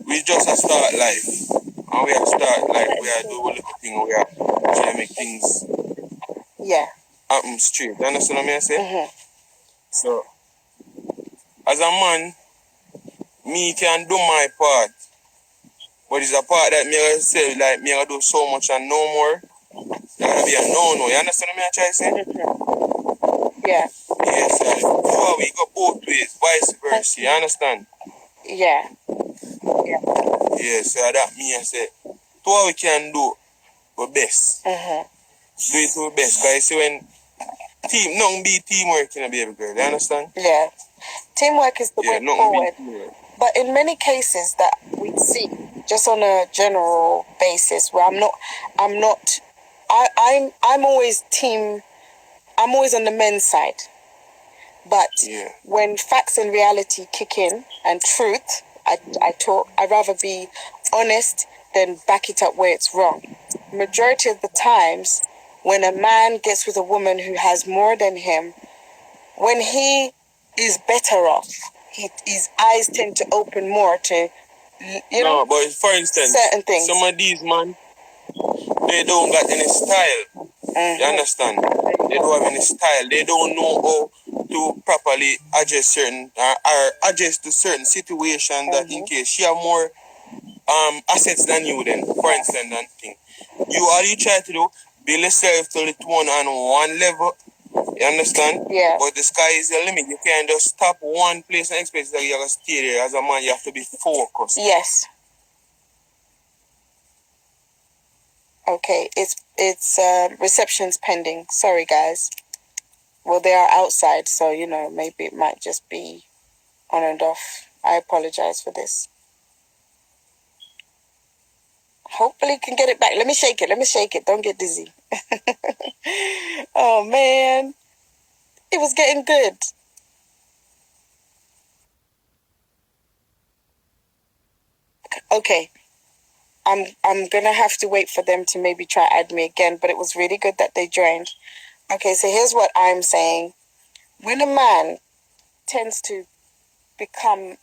G: we just a start life, and we are start life, we are do a little thing, we are trying to make things happen straight. You understand what I say? So, as a man, me can do my part, but it's a part that me I say, like, me I do so much and no more. That gonna be a no-no. You understand what I try to say?
A: Yeah.
G: Yes, sir. So we go both ways, vice versa. You understand?
A: Yeah.
G: Yes, so that me I say, to what we can do our best. Do it to our best. Because you see when nothing be teamwork in a baby girl. You understand?
A: Yeah. Teamwork is the way forward. But in many cases that we see, just on a general basis, where I'm always on the men's side. But when facts and reality kick in and truth, I'd rather be honest than back it up where it's wrong. Majority of the times, when a man gets with a woman who has more than him, when he is better off, his eyes tend to open more to,
G: No, but for instance,
A: certain things.
G: some of these man, they don't got any style. You understand? They don't have any style. They don't know how to properly adjust or adjust to certain situations that in case she have more assets than you then, for instance, and thing. All you try to do, build yourself to it on one level. You understand?
A: Yeah.
G: But the sky is the limit. You can't just stop one place and expect that you're going to stay there. As a man, you have to be focused.
A: Yes. Okay, it's reception's pending. Sorry, guys. Well, they are outside, so, maybe it might just be on and off. I apologize for this. Hopefully you can get it back. Let me shake it. Don't get dizzy. Oh, man. It was getting good. Okay. I'm gonna have to wait for them to maybe try add me again, but it was really good that they joined. Okay, so here's what I'm saying. When a man tends to become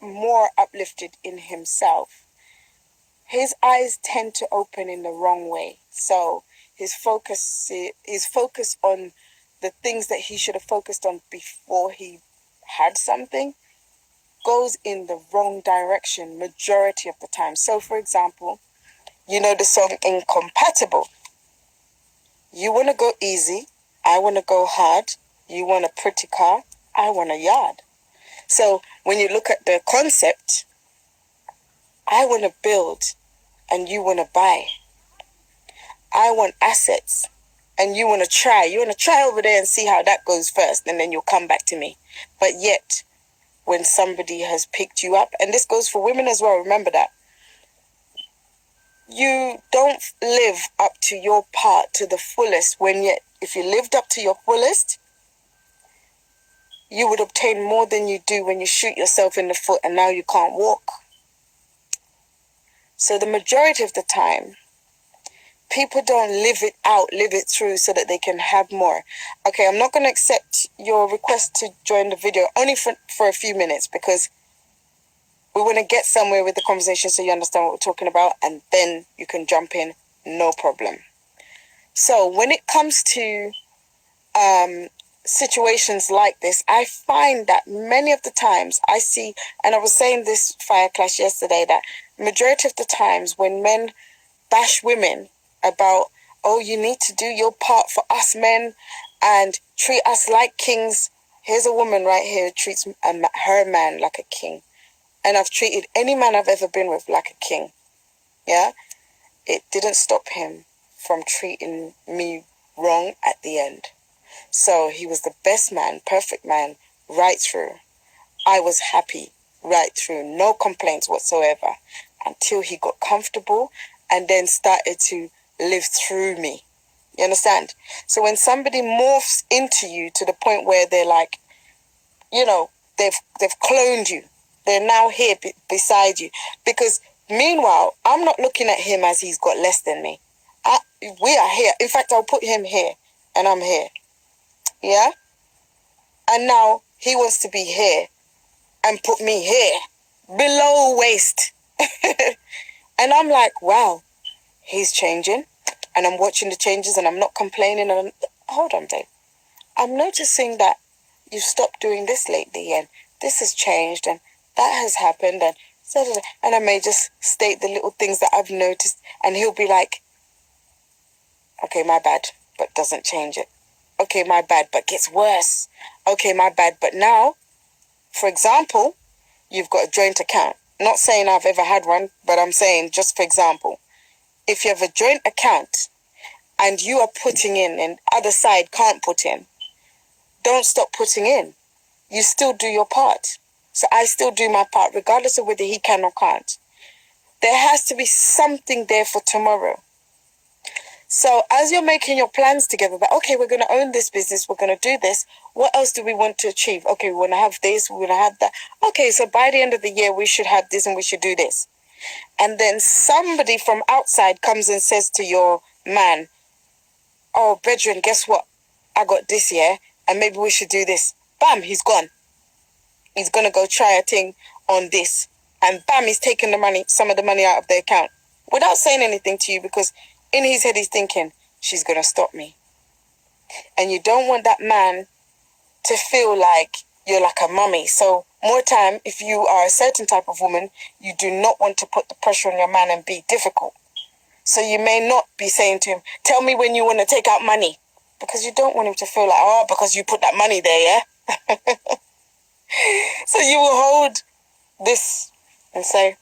A: more uplifted in himself, his eyes tend to open in the wrong way. So his focus on the things that he should have focused on before he had something goes in the wrong direction majority of the time. So for example, you know the song Incompatible. You want to go easy, I want to go hard. You want a pretty car, I want a yard. So when you look at the concept, I want to build and you want to buy. I want assets and you want to try. You want to try over there and see how that goes first, and then you'll come back to me. But yet, when somebody has picked you up, and this goes for women as well, remember that, you don't live up to your part to the fullest, when yet if you lived up to your fullest, you would obtain more than you do when you shoot yourself in the foot and now you can't walk. So the majority of the time, people don't live it out, live it through so that they can have more. Okay, I'm not going to accept your request to join the video only for a few minutes, because we want to get somewhere with the conversation so you understand what we're talking about, and then you can jump in, no problem. So when it comes to situations like this, I find that many of the times I see, and I was saying this Fire Clash yesterday, that majority of the times when men bash women about, oh, you need to do your part for us men and treat us like kings. Here's a woman right here who treats her man like a king. And I've treated any man I've ever been with like a king. Yeah? It didn't stop him from treating me wrong at the end. So he was the best man, perfect man, right through. I was happy right through, no complaints whatsoever, until he got comfortable and then started to live through me. You understand? So when somebody morphs into you to the point where they're like, you know, they've cloned you. They're now here beside you. Because meanwhile, I'm not looking at him as he's got less than me. We are here. In fact, I'll put him here and I'm here. Yeah? And now he wants to be here and put me here, below waist. And I'm like, wow, he's changing. And I'm watching the changes and I'm not complaining. And hold on, Dave. I'm noticing that you've stopped doing this lately and this has changed and that has happened. And I may just state the little things that I've noticed, and he'll be like, okay, my bad, but doesn't change it. Okay, my bad, but gets worse. Okay, my bad, but now, for example, you've got a joint account. Not saying I've ever had one, but I'm saying just for example, if you have a joint account and you are putting in and other side can't put in, don't stop putting in. You still do your part. So I still do my part, regardless of whether he can or can't. There has to be something there for tomorrow. So as you're making your plans together, that, okay, we're going to own this business, we're going to do this, what else do we want to achieve? Okay, we want to have this, we want to have that. Okay, so by the end of the year, we should have this and we should do this. And then somebody from outside comes and says to your man, oh, brethren, guess what? I got this year, and maybe we should do this. Bam, he's gone. He's going to go try a thing on this. And bam, he's taking the money, some of the money out of the account without saying anything to you, because in his head he's thinking, she's going to stop me. And you don't want that man to feel like you're like a mummy. So more time, if you are a certain type of woman, you do not want to put the pressure on your man and be difficult. So you may not be saying to him, tell me when you want to take out money. Because you don't want him to feel like, oh, because you put that money there, yeah? So you will hold this and say,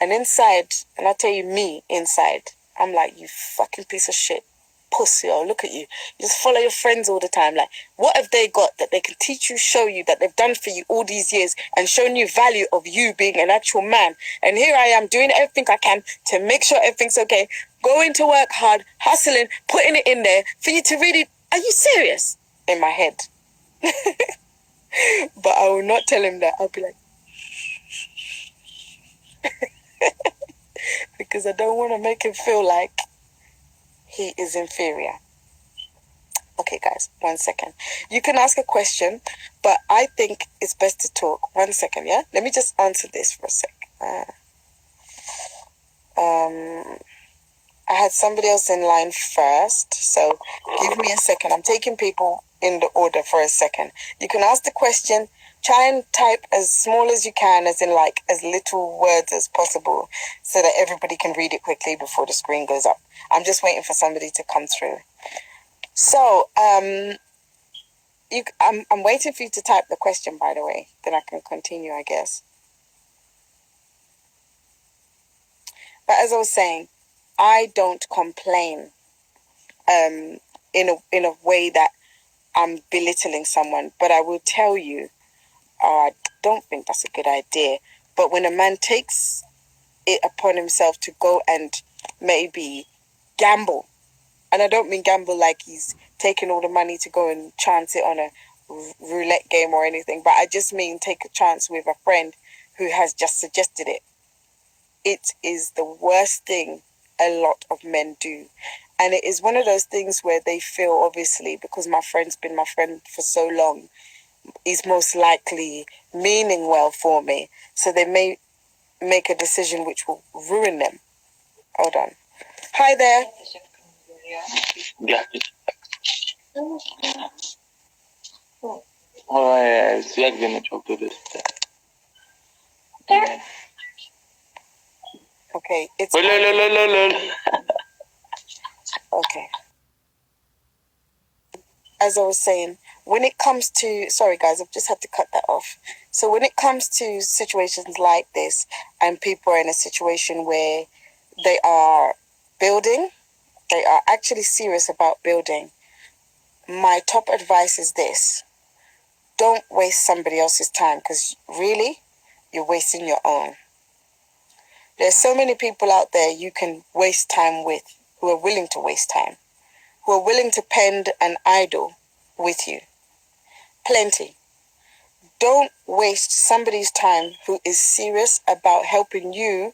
A: and inside, and I tell you, me inside, I'm like, you fucking piece of shit, pussy, oh, look at you. You just follow your friends all the time. Like, what have they got that they can teach you, show you, that they've done for you all these years and shown you value of you being an actual man? And here I am doing everything I can to make sure everything's okay, going to work hard, hustling, putting it in there for you to really, are you serious? In my head. But I will not tell him that. I'll be like, because I don't want to make him feel like he is inferior. Okay, guys, 1 second. You can ask a question, but I think it's best to talk. 1 second, yeah? Let me just answer this for a sec. I had somebody else in line first, so give me a second. I'm taking people in the order for a second. You can ask the question, try and type as small as you can, as in like as little words as possible, so that everybody can read it quickly before the screen goes up. I'm just waiting for somebody to come through. So, I'm waiting for you to type the question, by the way. Then I can continue, I guess. But as I was saying, I don't complain in a way that I'm belittling someone. But I will tell you, I don't think that's a good idea. But when a man takes it upon himself to go and maybe gamble, and I don't mean gamble like he's taking all the money to go and chance it on a roulette game or anything, but I just mean take a chance with a friend who has just suggested it. It is the worst thing a lot of men do. And it is one of those things where they feel, obviously, because my friend's been my friend for so long, he's most likely meaning well for me. So they may make a decision which will ruin them. Hold on. Hi there.
B: Yeah. Oh, yeah, jag vill inte talk to this.
A: Okay, it's okay. As I was saying, when it comes to, sorry guys, I've just had to cut that off. So when it comes to situations like this, and people are in a situation where they are building, they are actually serious about building, my top advice is this: don't waste somebody else's time, because really, you're wasting your own. There's so many people out there you can waste time with, who are willing to waste time, who are willing to pend and idle with you. Plenty. Don't waste somebody's time who is serious about helping you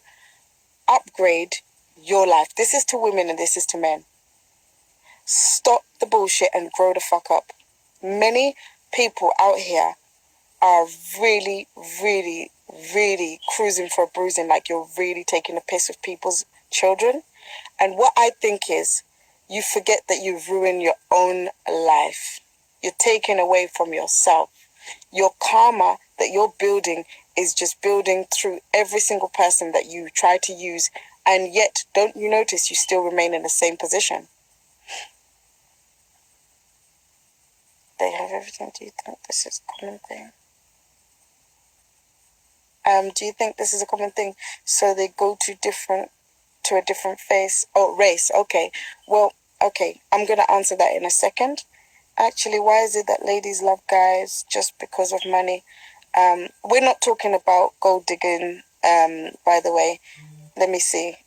A: upgrade your life. This is to women and this is to men. Stop the bullshit and grow the fuck up. Many people out here are really, really, really cruising for a bruising, like you're really taking a piss of people's children. And what I think is, you forget that you've ruined your own life. You're taking away from yourself. Your karma that you're building is just building through every single person that you try to use, and yet, don't you notice you still remain in the same position? They have everything. Do you think this is a common thing? Do you think this is a common thing? So they go to a different race. Okay. Well, okay. I'm going to answer that in a second. Actually, why is it that ladies love guys just because of money? We're not talking about gold digging, by the way. Let me see.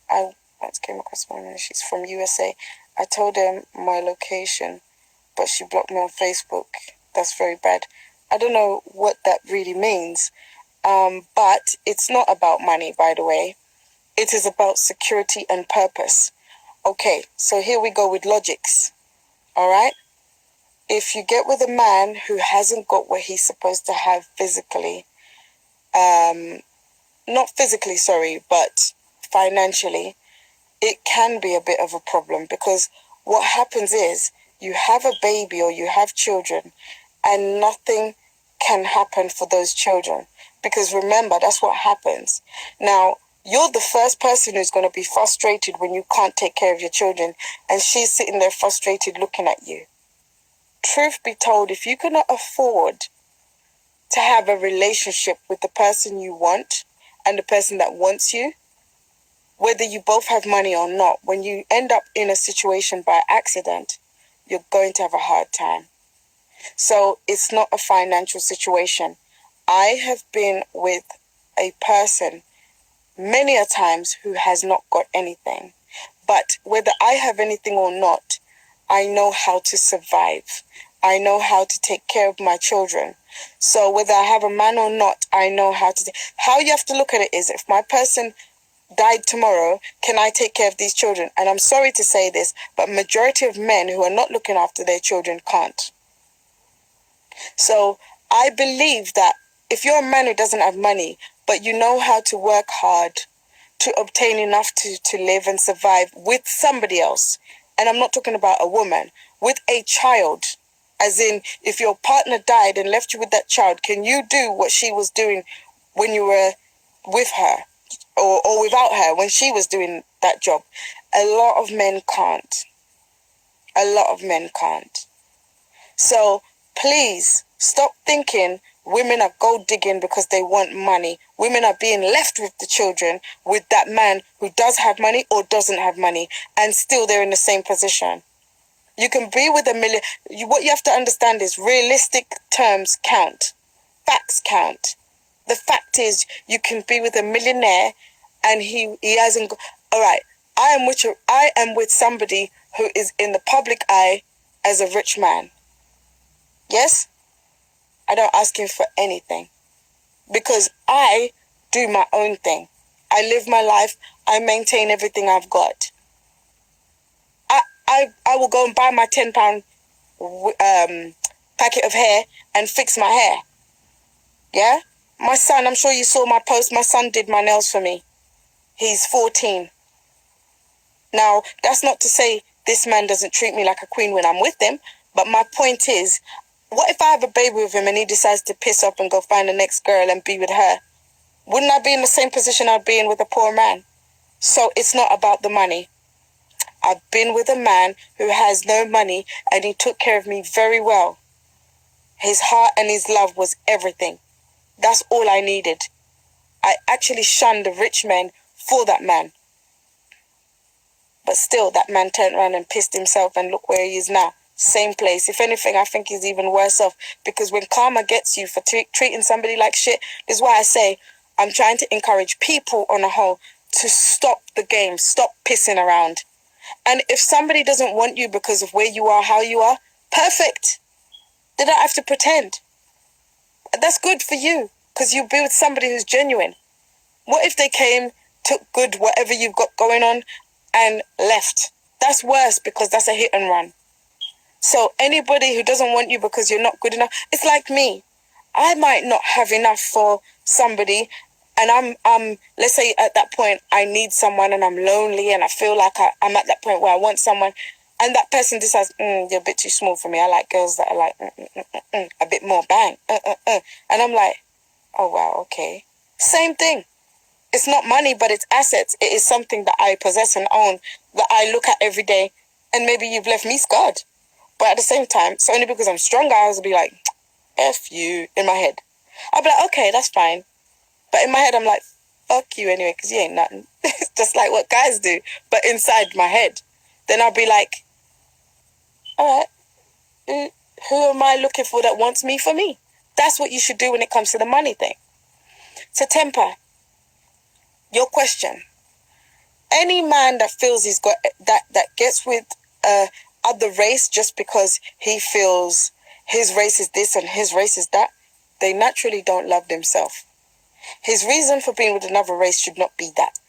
A: I once came across one, she's from USA. I told her my location, but she blocked me on Facebook. That's very bad. I don't know what that really means. But it's not about money, by the way. It is about security and purpose. Okay, so here we go with logics. All right? If you get with a man who hasn't got what he's supposed to have physically, not physically, sorry, but financially, it can be a bit of a problem, because what happens is you have a baby or you have children and nothing can happen for those children. Because remember, that's what happens. Now, you're the first person who's going to be frustrated when you can't take care of your children, and she's sitting there frustrated looking at you. Truth be told, if you cannot afford to have a relationship with the person you want and the person that wants you, whether you both have money or not, when you end up in a situation by accident, you're going to have a hard time. So it's not a financial situation. I have been with a person many a times who has not got anything. But whether I have anything or not, I know how to survive. I know how to take care of my children. So whether I have a man or not, I know how to. How you have to look at it is, if my person died tomorrow, can I take care of these children? And I'm sorry to say this, but majority of men who are not looking after their children can't. So I believe that if you're a man who doesn't have money, but you know how to work hard to obtain enough to live and survive with somebody else, and I'm not talking about a woman, with a child, as in if your partner died and left you with that child, can you do what she was doing when you were with her or without her when she was doing that job? A lot of men can't. A lot of men can't. So please stop thinking women are gold digging because they want money. Women are being left with the children with that man who does have money or doesn't have money, and still they're in the same position. You can be with a million. What you have to understand is realistic terms count. Facts count. The fact is you can be with a millionaire and he hasn't. All right, I am with somebody who is in the public eye as a rich man. Yes? I don't ask him for anything because I do my own thing. I live my life. I maintain everything I've got. I will go and buy my £10 packet of hair and fix my hair. Yeah? My son, I'm sure you saw my post. My son did my nails for me. He's 14. Now, that's not to say this man doesn't treat me like a queen when I'm with him. But my point is, what if I have a baby with him and he decides to piss up and go find the next girl and be with her? Wouldn't I be in the same position I'd be in with a poor man? So it's not about the money. I've been with a man who has no money and he took care of me very well. His heart and his love was everything. That's all I needed. I actually shunned the rich men for that man. But still, that man turned around and pissed himself and look where he is now. Same place. If anything, I think he's even worse off. Because when karma gets you for treating somebody like shit, this is why I say I'm trying to encourage people on a whole to stop the game. Stop pissing around. And if somebody doesn't want you because of where you are, how you are, perfect. They don't have to pretend. That's good for you because you'll be with somebody who's genuine. What if they came, took good whatever you've got going on and left? That's worse because that's a hit and run. So anybody who doesn't want you because you're not good enough, it's like me. I might not have enough for somebody and I'm let's say at that point I need someone and I'm lonely and I feel like I'm at that point where I want someone and that person decides, you're a bit too small for me. I like girls that are like a bit more bang. And I'm like, oh wow, okay. Same thing. It's not money, but it's assets. It is something that I possess and own that I look at every day and maybe you've left me scarred. But at the same time, it's only because I'm stronger, I was be like, F you, in my head. I'll be like, okay, that's fine. But in my head, I'm like, fuck you anyway, because you ain't nothing. It's just like what guys do. But inside my head, then I'll be like, all right, who am I looking for that wants me for me? That's what you should do when it comes to the money thing. So Temper, your question. Any man that feels he's got, that gets with other race just because he feels his race is this and his race is that, they naturally don't love themselves. His reason for being with another race should not be that.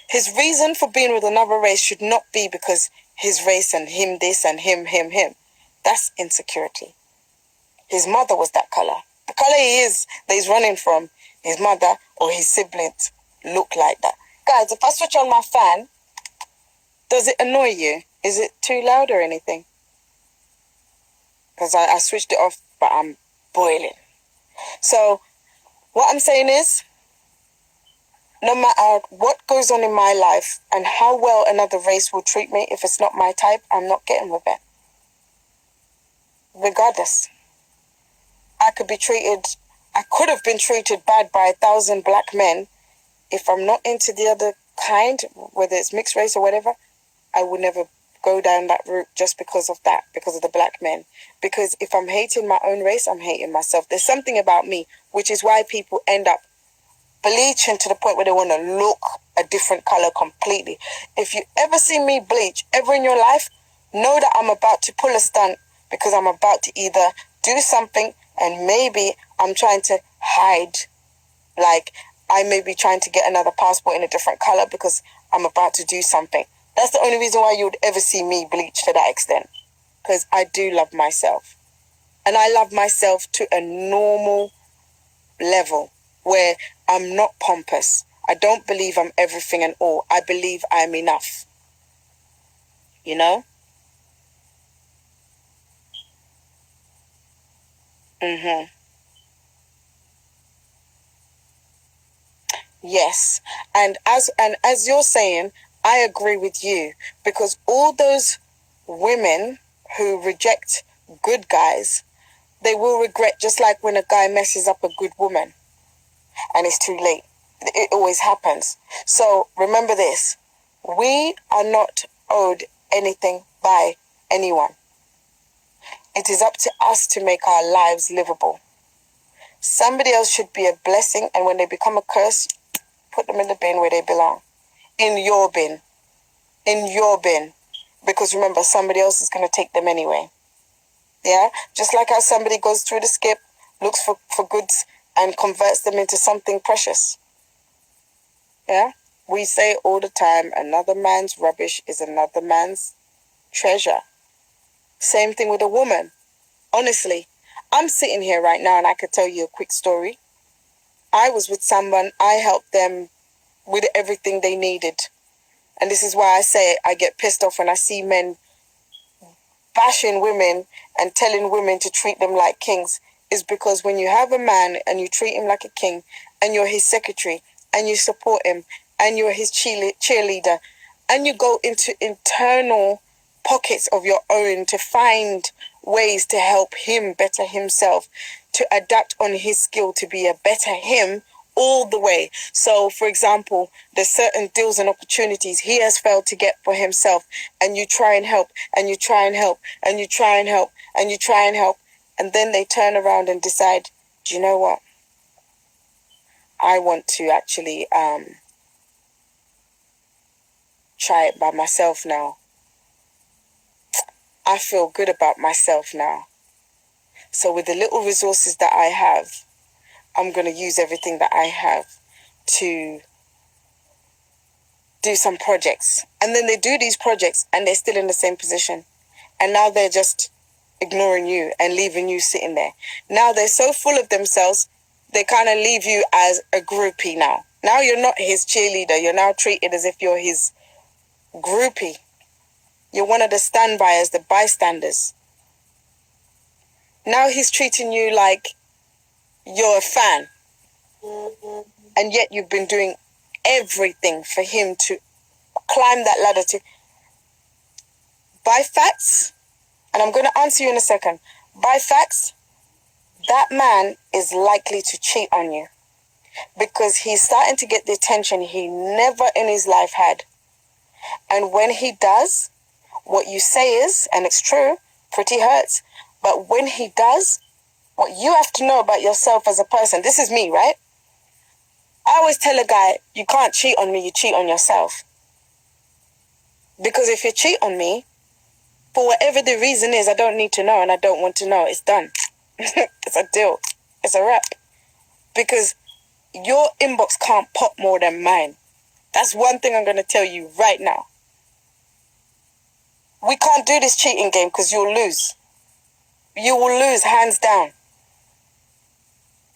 A: His reason for being with another race should not be because his race and him this and him. That's insecurity. His mother was that color. The color he is that he's running from, his mother or his siblings look like that. Guys, if I switch on my fan, does it annoy you? Is it too loud or anything? Because I switched it off, but I'm boiling. So, what I'm saying is, no matter what goes on in my life and how well another race will treat me, if it's not my type, I'm not getting with it. Regardless. I could have been treated bad by 1,000 black men. If I'm not into the other kind, whether it's mixed race or whatever, I would never go down that route just because of that, because of the black men. Because if I'm hating my own race, I'm hating myself. There's something about me, which is why people end up bleaching to the point where they want to look a different color completely. If you ever see me bleach ever in your life, know that I'm about to pull a stunt because I'm about to either do something and maybe I'm trying to hide. Like I may be trying to get another passport in a different color because I'm about to do something. That's the only reason why you would ever see me bleach to that extent. Because I do love myself. And I love myself to a normal level where I'm not pompous. I don't believe I'm everything and all. I believe I'm enough. You know? Yes. And as you're saying, I agree with you, because all those women who reject good guys, they will regret, just like when a guy messes up a good woman and it's too late. It always happens. So remember this. We are not owed anything by anyone. It is up to us to make our lives livable. Somebody else should be a blessing, and when they become a curse, put them in the bin where they belong. In your bin. In your bin. Because remember, somebody else is going to take them anyway. Yeah? Just like how somebody goes through the skip, looks for goods, and converts them into something precious. Yeah? We say all the time, another man's rubbish is another man's treasure. Same thing with a woman. Honestly, I'm sitting here right now and I could tell you a quick story. I was with someone, I helped them with everything they needed. And this is why I say I get pissed off when I see men bashing women and telling women to treat them like kings. Is because when you have a man and you treat him like a king, and you're his secretary, and you support him, and you're his cheerleader, and you go into internal pockets of your own to find ways to help him better himself, to adapt on his skill to be a better him all the way. So, for example, there's certain deals and opportunities he has failed to get for himself, and you try and help, and you try and help, and you try and help, and you try and help, and then they turn around and decide, do you know what? I want to actually try it by myself now. I feel good about myself now. So with the little resources that I have, I'm going to use everything that I have to do some projects. And then they do these projects and they're still in the same position. And now they're just ignoring you and leaving you sitting there. Now they're so full of themselves, they kind of leave you as a groupie now. Now you're not his cheerleader. You're now treated as if you're his groupie. You're one of the standbyers, the bystanders. Now he's treating you like you're a fan. And yet you've been doing everything for him to climb that ladder to. By facts, and I'm going to answer you in a second. By facts, that man is likely to cheat on you. Because he's starting to get the attention he never in his life had. And when he does, what you say is, and it's true, pretty hurts. But when he does, what you have to know about yourself as a person, this is me, right? I always tell a guy, you can't cheat on me, you cheat on yourself. Because if you cheat on me, for whatever the reason is, I don't need to know and I don't want to know. It's done. It's a deal. It's a wrap. Because your inbox can't pop more than mine. That's one thing I'm going to tell you right now. We can't do this cheating game because you'll lose. You will lose hands down.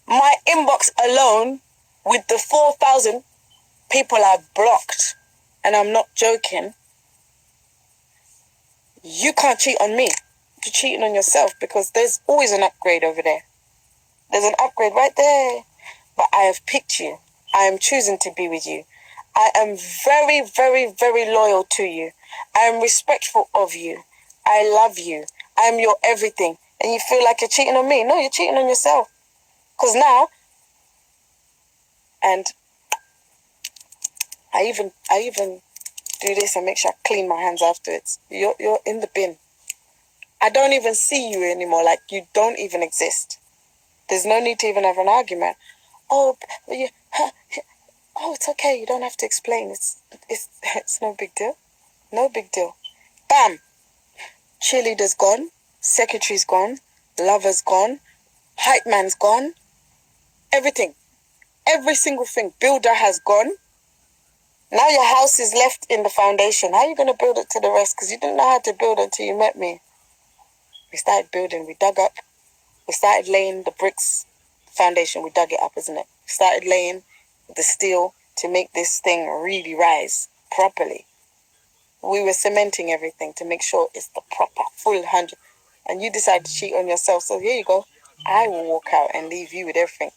A: My inbox alone, with the 4,000 people I've blocked, and I'm not joking, you can't cheat on me. You're cheating on yourself because there's always an upgrade over there. There's an upgrade right there. But I have picked you. I am choosing to be with you. I am very, very, very loyal to you. I am respectful of you. I love you. I am your everything. And you feel like you're cheating on me. No, you're cheating on yourself. Because now, and I even do this and make sure I clean my hands afterwards. You're in the bin. I don't even see you anymore. Like, you don't even exist. There's no need to even have an argument. Oh, it's okay. You don't have to explain. It's no big deal. No big deal. Bam. Cheerleader's gone. Secretary's gone. Lover's gone. Hype man's gone. Everything. every single thing. Builder has gone. Now your house is left in the foundation. How are you going to build it to the rest? Because you didn't know how to build until you met me. We started building. We dug up. We started laying the bricks foundation. We dug it up, isn't it? We started laying the steel to make this thing really rise properly. We were cementing everything to make sure it's the proper full 100. And you decide to cheat on yourself. So here you go. I will walk out and leave you with everything.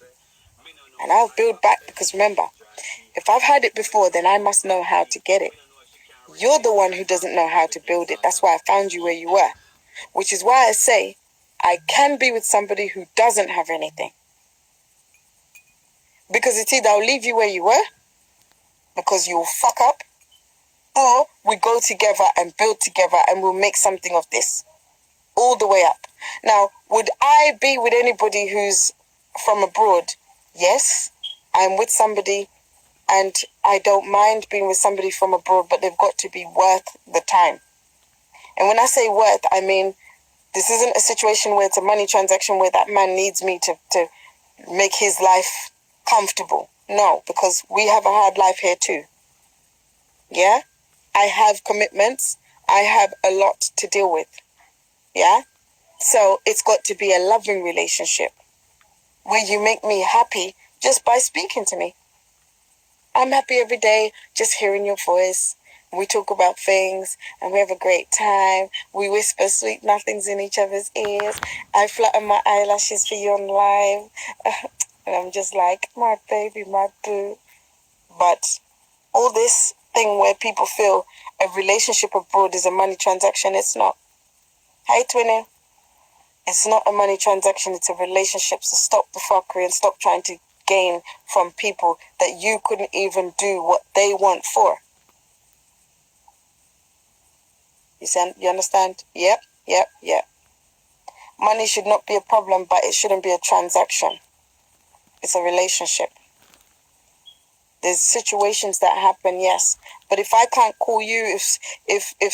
A: And I'll build back, because remember, if I've had it before, then I must know how to get it. You're the one who doesn't know how to build it. That's why I found you where you were. Which is why I say I can be with somebody who doesn't have anything. Because it's either I'll leave you where you were, because you'll fuck up, or we go together and build together and we'll make something of this. All the way up. Now, would I be with anybody who's from abroad? Yes. I'm with somebody and I don't mind being with somebody from abroad, but they've got to be worth the time. And when I say worth, I mean, this isn't a situation where it's a money transaction where that man needs me to make his life comfortable. No, because we have a hard life here too. Yeah? I have commitments. I have a lot to deal with. Yeah? So it's got to be a loving relationship where you make me happy just by speaking to me. I'm happy every day just hearing your voice. We talk about things and we have a great time. We whisper sweet nothings in each other's ears. I flutter my eyelashes for you on live. And I'm just like, my baby, my boo. But all this thing where people feel a relationship abroad is a money transaction, it's not. Hey, Twinny. It's not a money transaction, it's a relationship. So stop the fuckery and stop trying to gain from people that you couldn't even do what they want for. You understand? Yep. Money should not be a problem, but it shouldn't be a transaction. It's a relationship. There's situations that happen, yes. But if I can't call you, if